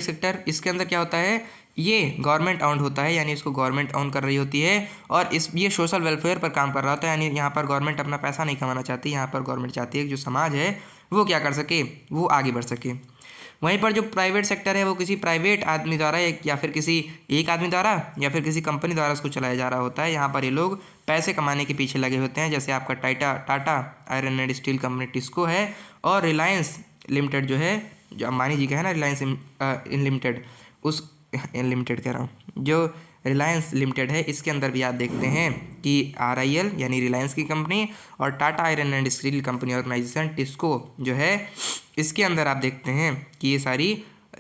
S1: सेक्टर, इसके अंदर क्या होता है, ये गवर्नमेंट ऑन्ड होता है, यानी इसको गवर्नमेंट ऑन कर रही होती है। और ये सोशल वेलफेयर पर काम कर रहा होता है, यानी यहाँ पर गवर्नमेंट अपना पैसा नहीं कमाना चाहती, यहाँ पर गवर्नमेंट चाहती है कि जो समाज है वो क्या कर सके, वो आगे बढ़ सके। वहीं पर जो प्राइवेट सेक्टर है वो किसी प्राइवेट आदमी द्वारा या फिर किसी एक आदमी द्वारा या फिर किसी कंपनी द्वारा उसको चलाया जा रहा होता है। यहाँ पर ये लोग पैसे कमाने के पीछे लगे होते हैं। जैसे आपका Tata iron and steel company TISCO है, और रिलायंस लिमिटेड जो है, जो अंबानी जी का है ना, रिलायंस अनलिमिटेड कह रहा हूँ, जो रिलायंस लिमिटेड है, इसके अंदर भी आप देखते हैं कि RIL यानी रिलायंस की कंपनी और Tata iron and steel company organisation TISCO जो है, इसके अंदर आप देखते हैं कि ये सारी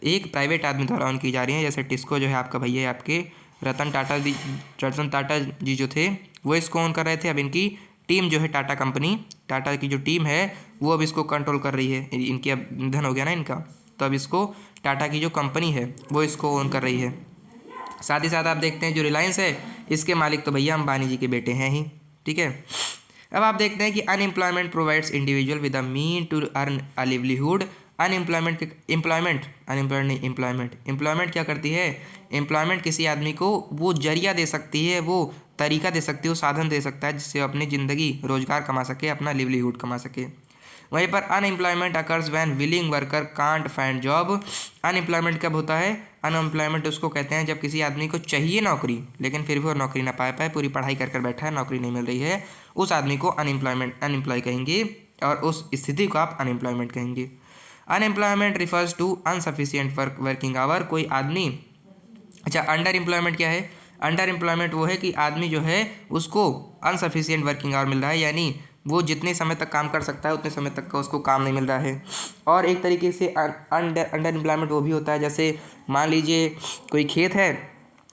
S1: एक प्राइवेट आदमी द्वारा ऑन की जा रही हैं। जैसे टिस्को जो है आपका भैया आपके रतन टाटा जी जो थे वो इसको ऑन कर रहे थे। अब इनकी टीम जो है टाटा की जो टीम है वो अब इसको कंट्रोल कर रही है। इनकी अब निधन हो गया ना इनका, तो अब इसको टाटा की जो कंपनी है वो इसको ऑन कर रही है। साथ ही साथ आप देखते हैं जो रिलायंस है इसके मालिक तो भैया अंबानी जी के बेटे हैं ही, ठीक है। अब आप देखते हैं कि unemployment provides individual with a mean to earn a livelihood. Employment क्या करती है, एम्प्लॉयमेंट किसी आदमी को वो जरिया दे सकती है, वो तरीका दे सकती है, वो साधन दे सकता है जिससे वो अपनी ज़िंदगी रोजगार कमा सके, अपना लिवलीहुड कमा सके। वहीं पर unemployment occurs when willing worker can't find job. Unemployment कब होता है, अनएम्प्लॉयमेंट उसको कहते हैं जब किसी आदमी को चाहिए नौकरी लेकिन फिर भी वो नौकरी ना पाए, पूरी पढ़ाई कर बैठा है, नौकरी नहीं मिल रही है, उस आदमी को अनएम्प्लॉय कहेंगे, और उस स्थिति को आप अनएम्प्लॉयमेंट कहेंगे। Unemployment refers to insufficient working hour. कोई आदमी, अच्छा, अंडर एम्प्लॉयमेंट क्या है, अंडर एम्प्लॉयमेंट वो है कि आदमी जो है उसको अनसफिशिएंट वर्किंग आवर मिल रहा है, यानी वो जितने समय तक काम कर सकता है उतने समय तक का उसको काम नहीं मिल रहा है। और एक तरीके से अंडर एम्प्लॉयमेंट वो भी होता है, जैसे मान लीजिए कोई खेत है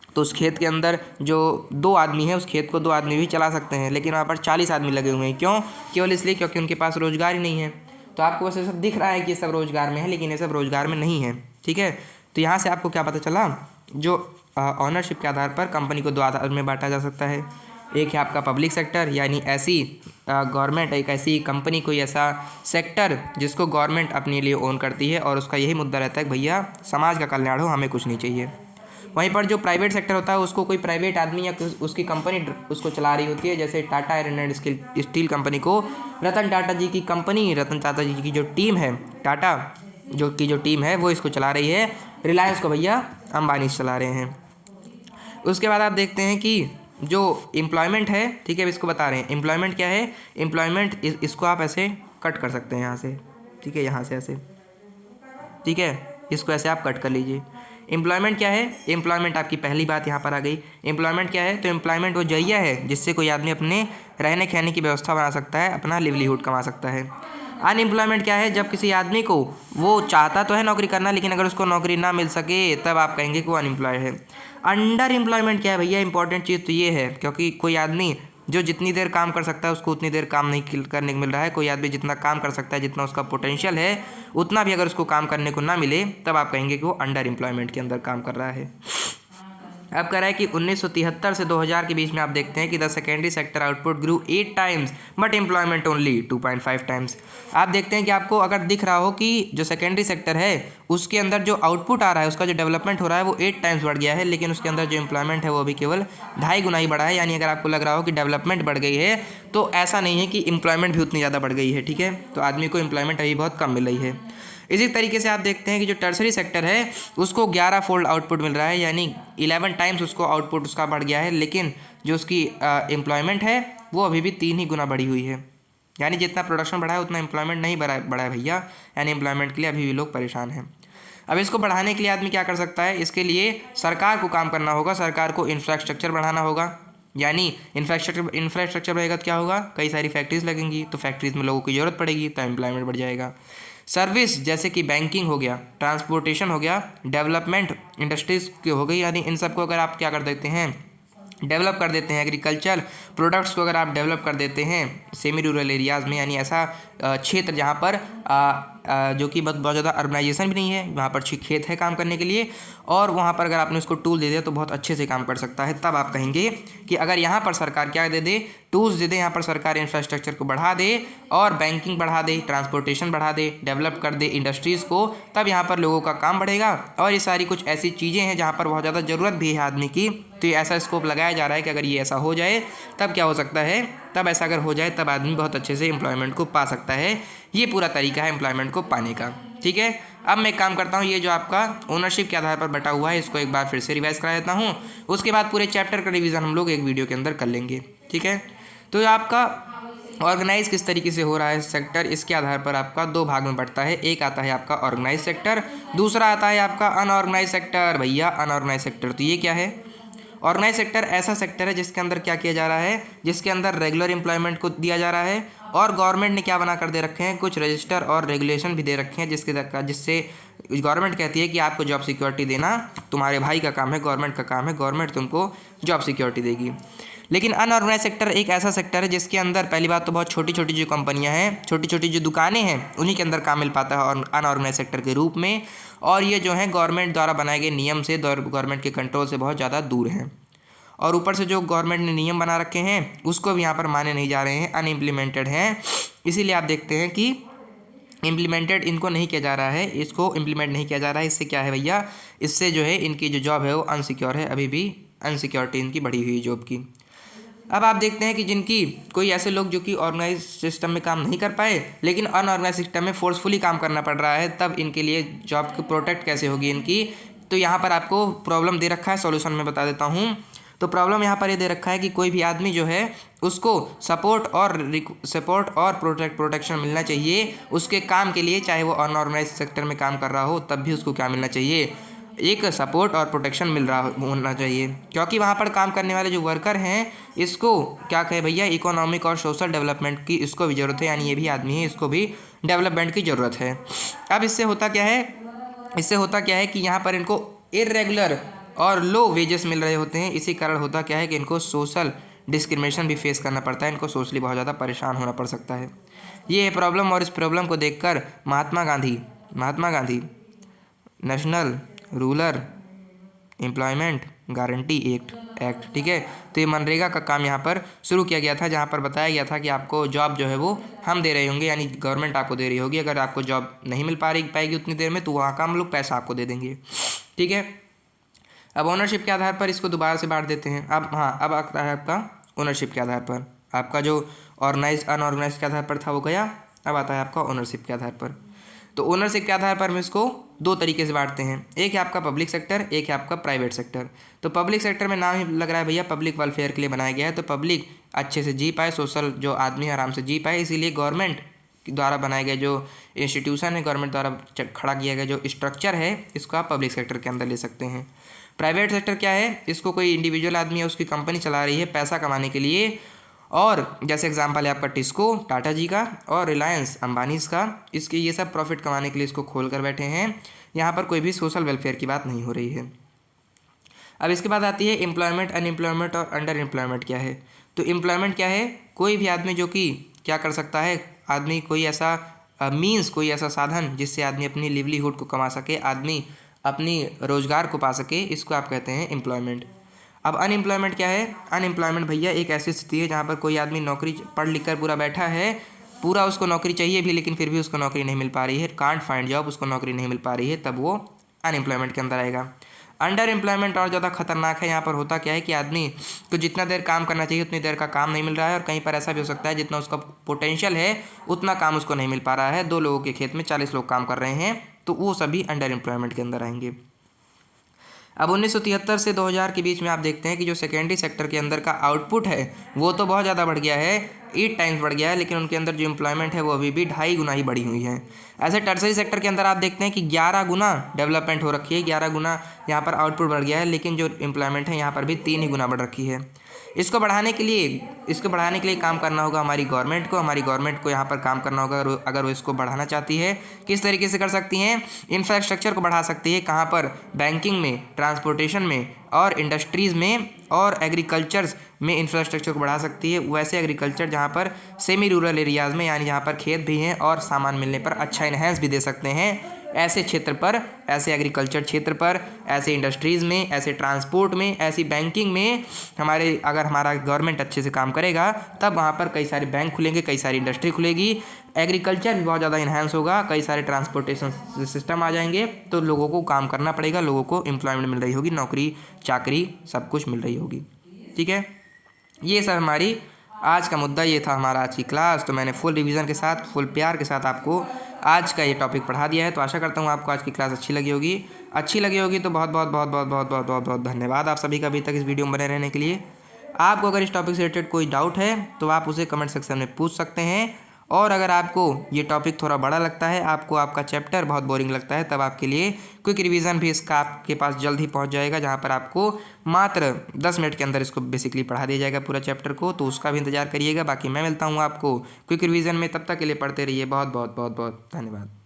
S1: तो उस खेत के अंदर जो 2 आदमी है, उस खेत को 2 आदमी भी चला सकते हैं, लेकिन वहाँ पर 40 आदमी लगे हुए हैं। क्यों, केवल इसलिए क्योंकि उनके पास रोजगार ही नहीं है। तो आपको वैसे सब दिख रहा है कि ये सब रोजगार में है, लेकिन ये सब रोजगार में नहीं है, ठीक है। तो यहाँ से आपको क्या पता चला, जो ऑनरशिप के आधार पर कंपनी को 2 आधार में बांटा जा सकता है। एक है आपका पब्लिक सेक्टर, यानी ऐसी गवर्नमेंट, एक ऐसी कंपनी, कोई ऐसा सेक्टर जिसको गवर्नमेंट अपने लिए ओन करती है और उसका यही मुद्दा रहता है कि भैया समाज का कल्याण हो, हमें कुछ नहीं चाहिए। वहीं पर जो प्राइवेट सेक्टर होता है उसको कोई प्राइवेट आदमी या उसकी कंपनी उसको चला रही होती है। जैसे Tata iron and steel company को रतन टाटा जी की कंपनी, रतन टाटा जी की जो टीम है, टाटा जो टीम है वो इसको चला रही है। रिलायंस को भैया अंबानी चला रहे हैं। उसके बाद आप देखते हैं कि जो एम्प्लॉयमेंट है, ठीक है, इसको बता रहे हैं एम्प्लॉयमेंट क्या है। एम्प्लॉयमेंट इसको आप ऐसे कट कर सकते हैं यहाँ से, ठीक है, यहाँ से ऐसे, ठीक है, इसको ऐसे आप कट कर लीजिए। एम्प्लॉयमेंट क्या है, एम्प्लॉयमेंट आपकी पहली बात यहाँ पर आ गई। एम्प्लॉयमेंट क्या है, तो एम्प्लॉयमेंट वो जरिया है जिससे कोई आदमी अपने रहने खाने की व्यवस्था बना सकता है, अपना लिवलीहुड कमा सकता है। अनएम्प्लॉयमेंट क्या है, जब किसी आदमी को वो चाहता तो है नौकरी करना, लेकिन अगर उसको नौकरी ना मिल सके तब आप कहेंगे कि वो अनएम्प्लॉयड है। अंडर एम्प्लॉयमेंट क्या है भैया, इंपॉर्टेंट चीज़ तो ये है, क्योंकि कोई आदमी जो जितनी देर काम कर सकता है उसको उतनी देर काम नहीं करने को मिल रहा है। कोई आदमी जितना काम कर सकता है, जितना उसका पोटेंशियल है, उतना भी अगर उसको काम करने को ना मिले तब आप कहेंगे कि वो अंडर एम्प्लॉयमेंट के अंदर काम कर रहा है। अब कह रहा है कि 1973 से 2000 के बीच में आप देखते हैं कि the secondary sector output grew 8 times but employment only 2.5 times. आप देखते हैं कि आपको अगर दिख रहा हो कि जो सेकेंडरी सेक्टर है उसके अंदर जो आउटपुट आ रहा है, उसका जो डेवलपमेंट हो रहा है वो 8 टाइम्स बढ़ गया है, लेकिन उसके अंदर जो एम्प्लॉयमेंट है वो अभी केवल 2.5 गुना ही बढ़ा है। यानी अगर आपको लग रहा हो कि डेवलपमेंट बढ़ गई है तो ऐसा नहीं है कि एम्प्लॉयमेंट भी उतनी ज़्यादा बढ़ गई है, ठीक है। तो आदमी को एम्प्लॉयमेंट अभी बहुत कम मिल रही है। इसी तरीके से आप देखते हैं कि जो टर्सरी सेक्टर है उसको 11 फोल्ड आउटपुट मिल रहा है, यानी 11 टाइम्स उसको आउटपुट उसका बढ़ गया है, लेकिन जो उसकी एम्प्लॉयमेंट है वो अभी भी 3 ही गुना बढ़ी हुई है। यानी जितना प्रोडक्शन बढ़ा है उतना एम्प्लॉयमेंट नहीं बढ़ा है भैया, यानी एम्प्लॉयमेंट के लिए अभी भी लोग परेशान हैं। अब इसको बढ़ाने के लिए आदमी क्या कर सकता है, इसके लिए सरकार को काम करना होगा, सरकार को इंफ्रास्ट्रक्चर बढ़ाना होगा। यानी इंफ्रास्ट्रक्चर बढ़ेगा तो क्या होगा, कई सारी फैक्ट्रीज लगेंगी, तो फैक्ट्रीज में लोगों की ज़रूरत पड़ेगी तो एम्प्लॉयमेंट बढ़ जाएगा। सर्विस जैसे कि बैंकिंग हो गया, ट्रांसपोर्टेशन हो गया, डेवलपमेंट इंडस्ट्रीज की हो गई, यानी इन सबको अगर आप क्या कर देते हैं, डेवलप कर देते हैं, एग्रीकल्चर प्रोडक्ट्स को अगर आप डेवलप कर देते हैं सेमी रूरल एरियाज़ में, यानी ऐसा क्षेत्र जहाँ पर जो कि बहुत ज़्यादा अर्बनाइजेशन भी नहीं है, वहाँ पर खेत है काम करने के लिए, और वहाँ पर अगर आपने उसको टूल दे दिया तो बहुत अच्छे से काम कर सकता है। तब आप कहेंगे कि अगर यहाँ पर सरकार क्या दे दे, टूल्स दे दे, यहाँ पर सरकार इंफ्रास्ट्रक्चर को बढ़ा दे और बैंकिंग बढ़ा दे, ट्रांसपोर्टेशन बढ़ा दे, डेवलप कर दे इंडस्ट्रीज़ को, तब यहाँ पर लोगों का काम बढ़ेगा। और ये सारी कुछ ऐसी चीज़ें हैं जहाँ पर बहुत ज़्यादा ज़रूरत भी है आदमी की, तो ये ऐसा स्कोप लगाया जा रहा है कि अगर ये ऐसा हो जाए तब क्या हो सकता है, तब ऐसा अगर हो जाए तब आदमी बहुत अच्छे से एम्प्लॉयमेंट को पा सकता है। ये पूरा तरीका है एम्प्लॉयमेंट को पाने का। ठीक है, अब मैं एक काम करता हूँ, ये जो आपका ओनरशिप के आधार पर बटा हुआ है इसको एक बार फिर से रिवाइज करा देता हूँ, उसके बाद पूरे चैप्टर का रिवीजन हम लोग एक वीडियो के अंदर कर लेंगे। ठीक है, तो आपका ऑर्गेनाइज किस तरीके से हो रहा है सेक्टर, इसके आधार पर आपका 2 भाग में बढ़ता है। एक आता है आपका ऑर्गेनाइज सेक्टर, दूसरा आता है आपका अनऑर्गेनाइज सेक्टर। भैया अनऑर्गेनाइज सेक्टर तो ये क्या है, ऑर्गेनाइज सेक्टर ऐसा सेक्टर है जिसके अंदर क्या किया जा रहा है, जिसके अंदर रेगुलर एम्प्लॉयमेंट को दिया जा रहा है, और गवर्नमेंट ने क्या बना कर दे रखे हैं, कुछ रजिस्टर और रेगुलेशन भी दे रखे हैं जिससे गवर्नमेंट कहती है कि आपको जॉब सिक्योरिटी देना तुम्हारे भाई का काम है, गवर्नमेंट का काम है, गवर्नमेंट तुमको जॉब सिक्योरिटी देगी। लेकिन अनऑर्गेनाइज सेक्टर एक ऐसा सेक्टर है जिसके अंदर पहली बात तो बहुत छोटी छोटी जो कंपनियां हैं, छोटी छोटी जो दुकानें हैं, उन्हीं के अंदर काम मिल पाता है अनऑर्गेनाइज सेक्टर के रूप में, और ये जो है गवर्नमेंट द्वारा बनाए गए नियम से, गवर्नमेंट के कंट्रोल से बहुत ज़्यादा दूर हैं, और ऊपर से जो गवर्नमेंट ने नियम बना रखे हैं उसको भी यहाँ पर माने नहीं जा रहे हैं, अनइम्प्लीमेंटेड हैं। इसीलिए आप देखते हैं कि इम्प्लीमेंटेड इनको नहीं किया जा रहा है, इसको इम्प्लीमेंट नहीं किया जा रहा है। इससे क्या है भैया, इससे जो है इनकी जो जॉब है वो अनसिक्योर है, अभी भी अनसिक्योरिटी इनकी बढ़ी हुई जॉब की। अब आप देखते हैं कि जिनकी कोई ऐसे लोग जो कि ऑर्गेनाइज सिस्टम में काम नहीं कर पाए लेकिन अनऑर्गेनाइज सिस्टम में फोर्सफुली काम करना पड़ रहा है, तब इनके लिए जॉब को प्रोटेक्ट कैसे होगी इनकी, तो यहाँ पर आपको प्रॉब्लम दे रखा है, सॉल्यूशन में बता देता हूँ। तो प्रॉब्लम यहाँ पर ये दे रखा है कि कोई भी आदमी जो है उसको सपोर्ट और प्रोटेक्शन मिलना चाहिए उसके काम के लिए, चाहे वो अनऑर्गेनाइज सेक्टर में काम कर रहा हो तब भी उसको क्या मिलना चाहिए, एक सपोर्ट और प्रोटेक्शन मिल रहा होना चाहिए, क्योंकि वहाँ पर काम करने वाले जो वर्कर हैं इसको क्या कहे भैया, इकोनॉमिक और सोशल डेवलपमेंट की इसको भी ज़रूरत है, यानी ये भी आदमी है, इसको भी डेवलपमेंट की ज़रूरत है। अब इससे होता क्या है कि यहाँ पर इनको इर्रेगुलर और लो वेजेस मिल रहे होते हैं, इसी कारण होता क्या है कि इनको सोशल डिस्क्रिमिनेशन भी फेस करना पड़ता है, इनको सोशली बहुत ज़्यादा परेशान होना पड़ सकता है। ये है प्रॉब्लम, और इस प्रॉब्लम को देखकर Mahatma Gandhi National Rural Employment Guarantee Act, ठीक है, तो ये मनरेगा का काम यहाँ पर शुरू किया गया था, जहाँ पर बताया गया था कि आपको जॉब जो है वो हम दे रहे होंगे, यानी गवर्नमेंट आपको दे रही होगी, अगर आपको जॉब नहीं मिल पाएगी उतनी देर में तो वहाँ का हम लोग पैसा आपको दे देंगे। ठीक है, अब ओनरशिप के आधार पर इसको दोबारा से बांट देते हैं। अब आता है आपका ओनरशिप के आधार पर, आपका जो ऑर्गेनाइज अनऑर्गेनाइज के आधार पर था वो गया, अब आता है आपका ओनरशिप के आधार पर। तो ओनरशिप के आधार पर हम इसको 2 तरीके से बांटते हैं, एक है आपका पब्लिक सेक्टर, एक है आपका प्राइवेट सेक्टर। तो पब्लिक सेक्टर में नाम ही लग रहा है भैया पब्लिक वेलफेयर के लिए बनाया गया है, तो पब्लिक अच्छे से जी पाए, सोशल जो आदमी आराम से जी पाए, इसीलिए गवर्नमेंट द्वारा बनाए गए जो इंस्टीट्यूशन है, गवर्नमेंट द्वारा खड़ा किया गया जो स्ट्रक्चर है, इसको आप पब्लिक सेक्टर के अंदर ले सकते हैं। प्राइवेट सेक्टर क्या है, इसको कोई इंडिविजुअल आदमी है, उसकी कंपनी चला रही है पैसा कमाने के लिए, और जैसे एग्जांपल है आपका टिस्को टाटा जी का और रिलायंस अंबानीज़ का, इसके ये सब प्रॉफिट कमाने के लिए इसको खोल कर बैठे हैं, यहाँ पर कोई भी सोशल वेलफेयर की बात नहीं हो रही है। अब इसके बाद आती है एम्प्लॉयमेंट, अनएम्प्लॉयमेंट और अंडर एम्प्लॉयमेंट क्या है। तो एम्प्लॉयमेंट क्या है, कोई भी आदमी जो कि क्या कर सकता है, आदमी कोई ऐसा मीन्स, कोई ऐसा साधन जिससे आदमी अपनी लिवलीहुड को कमा सके, आदमी अपनी रोजगार को पा सके, इसको आप कहते हैं एम्प्लॉयमेंट। अब अनएम्प्लॉयमेंट क्या है, अनएम्प्लॉयमेंट भैया एक ऐसी स्थिति है जहाँ पर कोई आदमी नौकरी पढ़ लिख कर पूरा बैठा है, पूरा उसको नौकरी चाहिए भी लेकिन फिर भी उसको नौकरी नहीं मिल पा रही है, कांट फाइंड जॉब, उसको नौकरी नहीं मिल पा रही है, तब वो अनएम्प्लॉयमेंट के अंदर आएगा। अंडर एम्प्लॉयमेंट और ज़्यादा खतरनाक है। यहाँ पर होता क्या है कि आदमी को जितना देर काम करना चाहिए उतनी देर का काम नहीं मिल रहा है, और कहीं पर ऐसा भी हो सकता है जितना उसका पोटेंशियल है उतना काम उसको नहीं मिल पा रहा है। 2 लोगों के खेत में 40 लोग काम कर रहे हैं, तो वो सभी अंडर एम्प्लॉयमेंट के अंदर आएंगे। अब 1973 से 2000 के बीच में आप देखते हैं कि जो सेकेंडरी सेक्टर के अंदर का आउटपुट है वो तो बहुत ज़्यादा बढ़ गया है, 8 टाइम्स बढ़ गया है, लेकिन उनके अंदर जो एम्प्लॉयमेंट है वो अभी भी 2.5 गुना ही बढ़ी हुई है। ऐसे टर्सरी सेक्टर के अंदर आप देखते हैं कि 11 गुना डेवलपमेंट हो रखी है, 11 गुना यहाँ पर आउटपुट बढ़ गया है, लेकिन जो एम्प्लॉयमेंट है यहाँ पर भी 3 ही गुना बढ़ रखी है। इसको बढ़ाने के लिए काम करना होगा हमारी गवर्नमेंट को यहाँ पर काम करना होगा। अगर वो इसको बढ़ाना चाहती है, किस तरीके से कर सकती हैं? इंफ्रास्ट्रक्चर को बढ़ा सकती है। कहाँ पर? बैंकिंग में, ट्रांसपोर्टेशन में और इंडस्ट्रीज़ में और एग्रीकल्चर्स में इंफ्रास्ट्रक्चर को बढ़ा सकती है। वैसे एग्रीकल्चर जहाँ पर सेमी रूरल एरियाज़ में, यानी जहाँ पर खेत भी हैं और सामान मिलने पर अच्छा इन्हेंस भी दे सकते हैं, ऐसे क्षेत्र पर, ऐसे एग्रीकल्चर क्षेत्र पर, ऐसे इंडस्ट्रीज़ में, ऐसे ट्रांसपोर्ट में, ऐसी बैंकिंग में अगर हमारा गवर्नमेंट अच्छे से काम करेगा तब वहाँ पर कई सारे बैंक खुलेंगे, कई सारी इंडस्ट्री खुलेगी, एग्रीकल्चर भी बहुत ज़्यादा इन्हांस होगा, कई सारे ट्रांसपोर्टेशन सिस्टम आ जाएंगे, तो लोगों को काम करना पड़ेगा, लोगों को एम्प्लॉयमेंट मिल रही होगी, नौकरी चाकरी सब कुछ मिल रही होगी। ठीक है, ये सब हमारी आज का मुद्दा, ये था हमारा आज की क्लास। तो मैंने फुल रिवीजन के साथ, फुल प्यार के साथ आपको आज का ये टॉपिक पढ़ा दिया है। तो आशा करता हूँ आपको आज की क्लास अच्छी लगी होगी। तो बहुत बहुत बहुत बहुत बहुत बहुत बहुत बहुत धन्यवाद आप सभी का अभी तक इस वीडियो में बने रहने के लिए। आपको अगर इस टॉपिक से रिलेटेड कोई डाउट है तो आप उसे कमेंट सेक्शन में पूछ सकते हैं, और अगर आपको ये टॉपिक थोड़ा बड़ा लगता है, आपको आपका चैप्टर बहुत बोरिंग लगता है, तब आपके लिए क्विक रिवीजन भी इसका आपके पास जल्द ही पहुंच जाएगा, जहां पर आपको मात्र 10 मिनट के अंदर इसको बेसिकली पढ़ा दिया जाएगा पूरा चैप्टर को। तो उसका भी इंतजार करिएगा। बाकी मैं मिलता हूं आपको क्विक रिवीजन में, तब तक के लिए पढ़ते रहिए। बहुत बहुत बहुत बहुत धन्यवाद।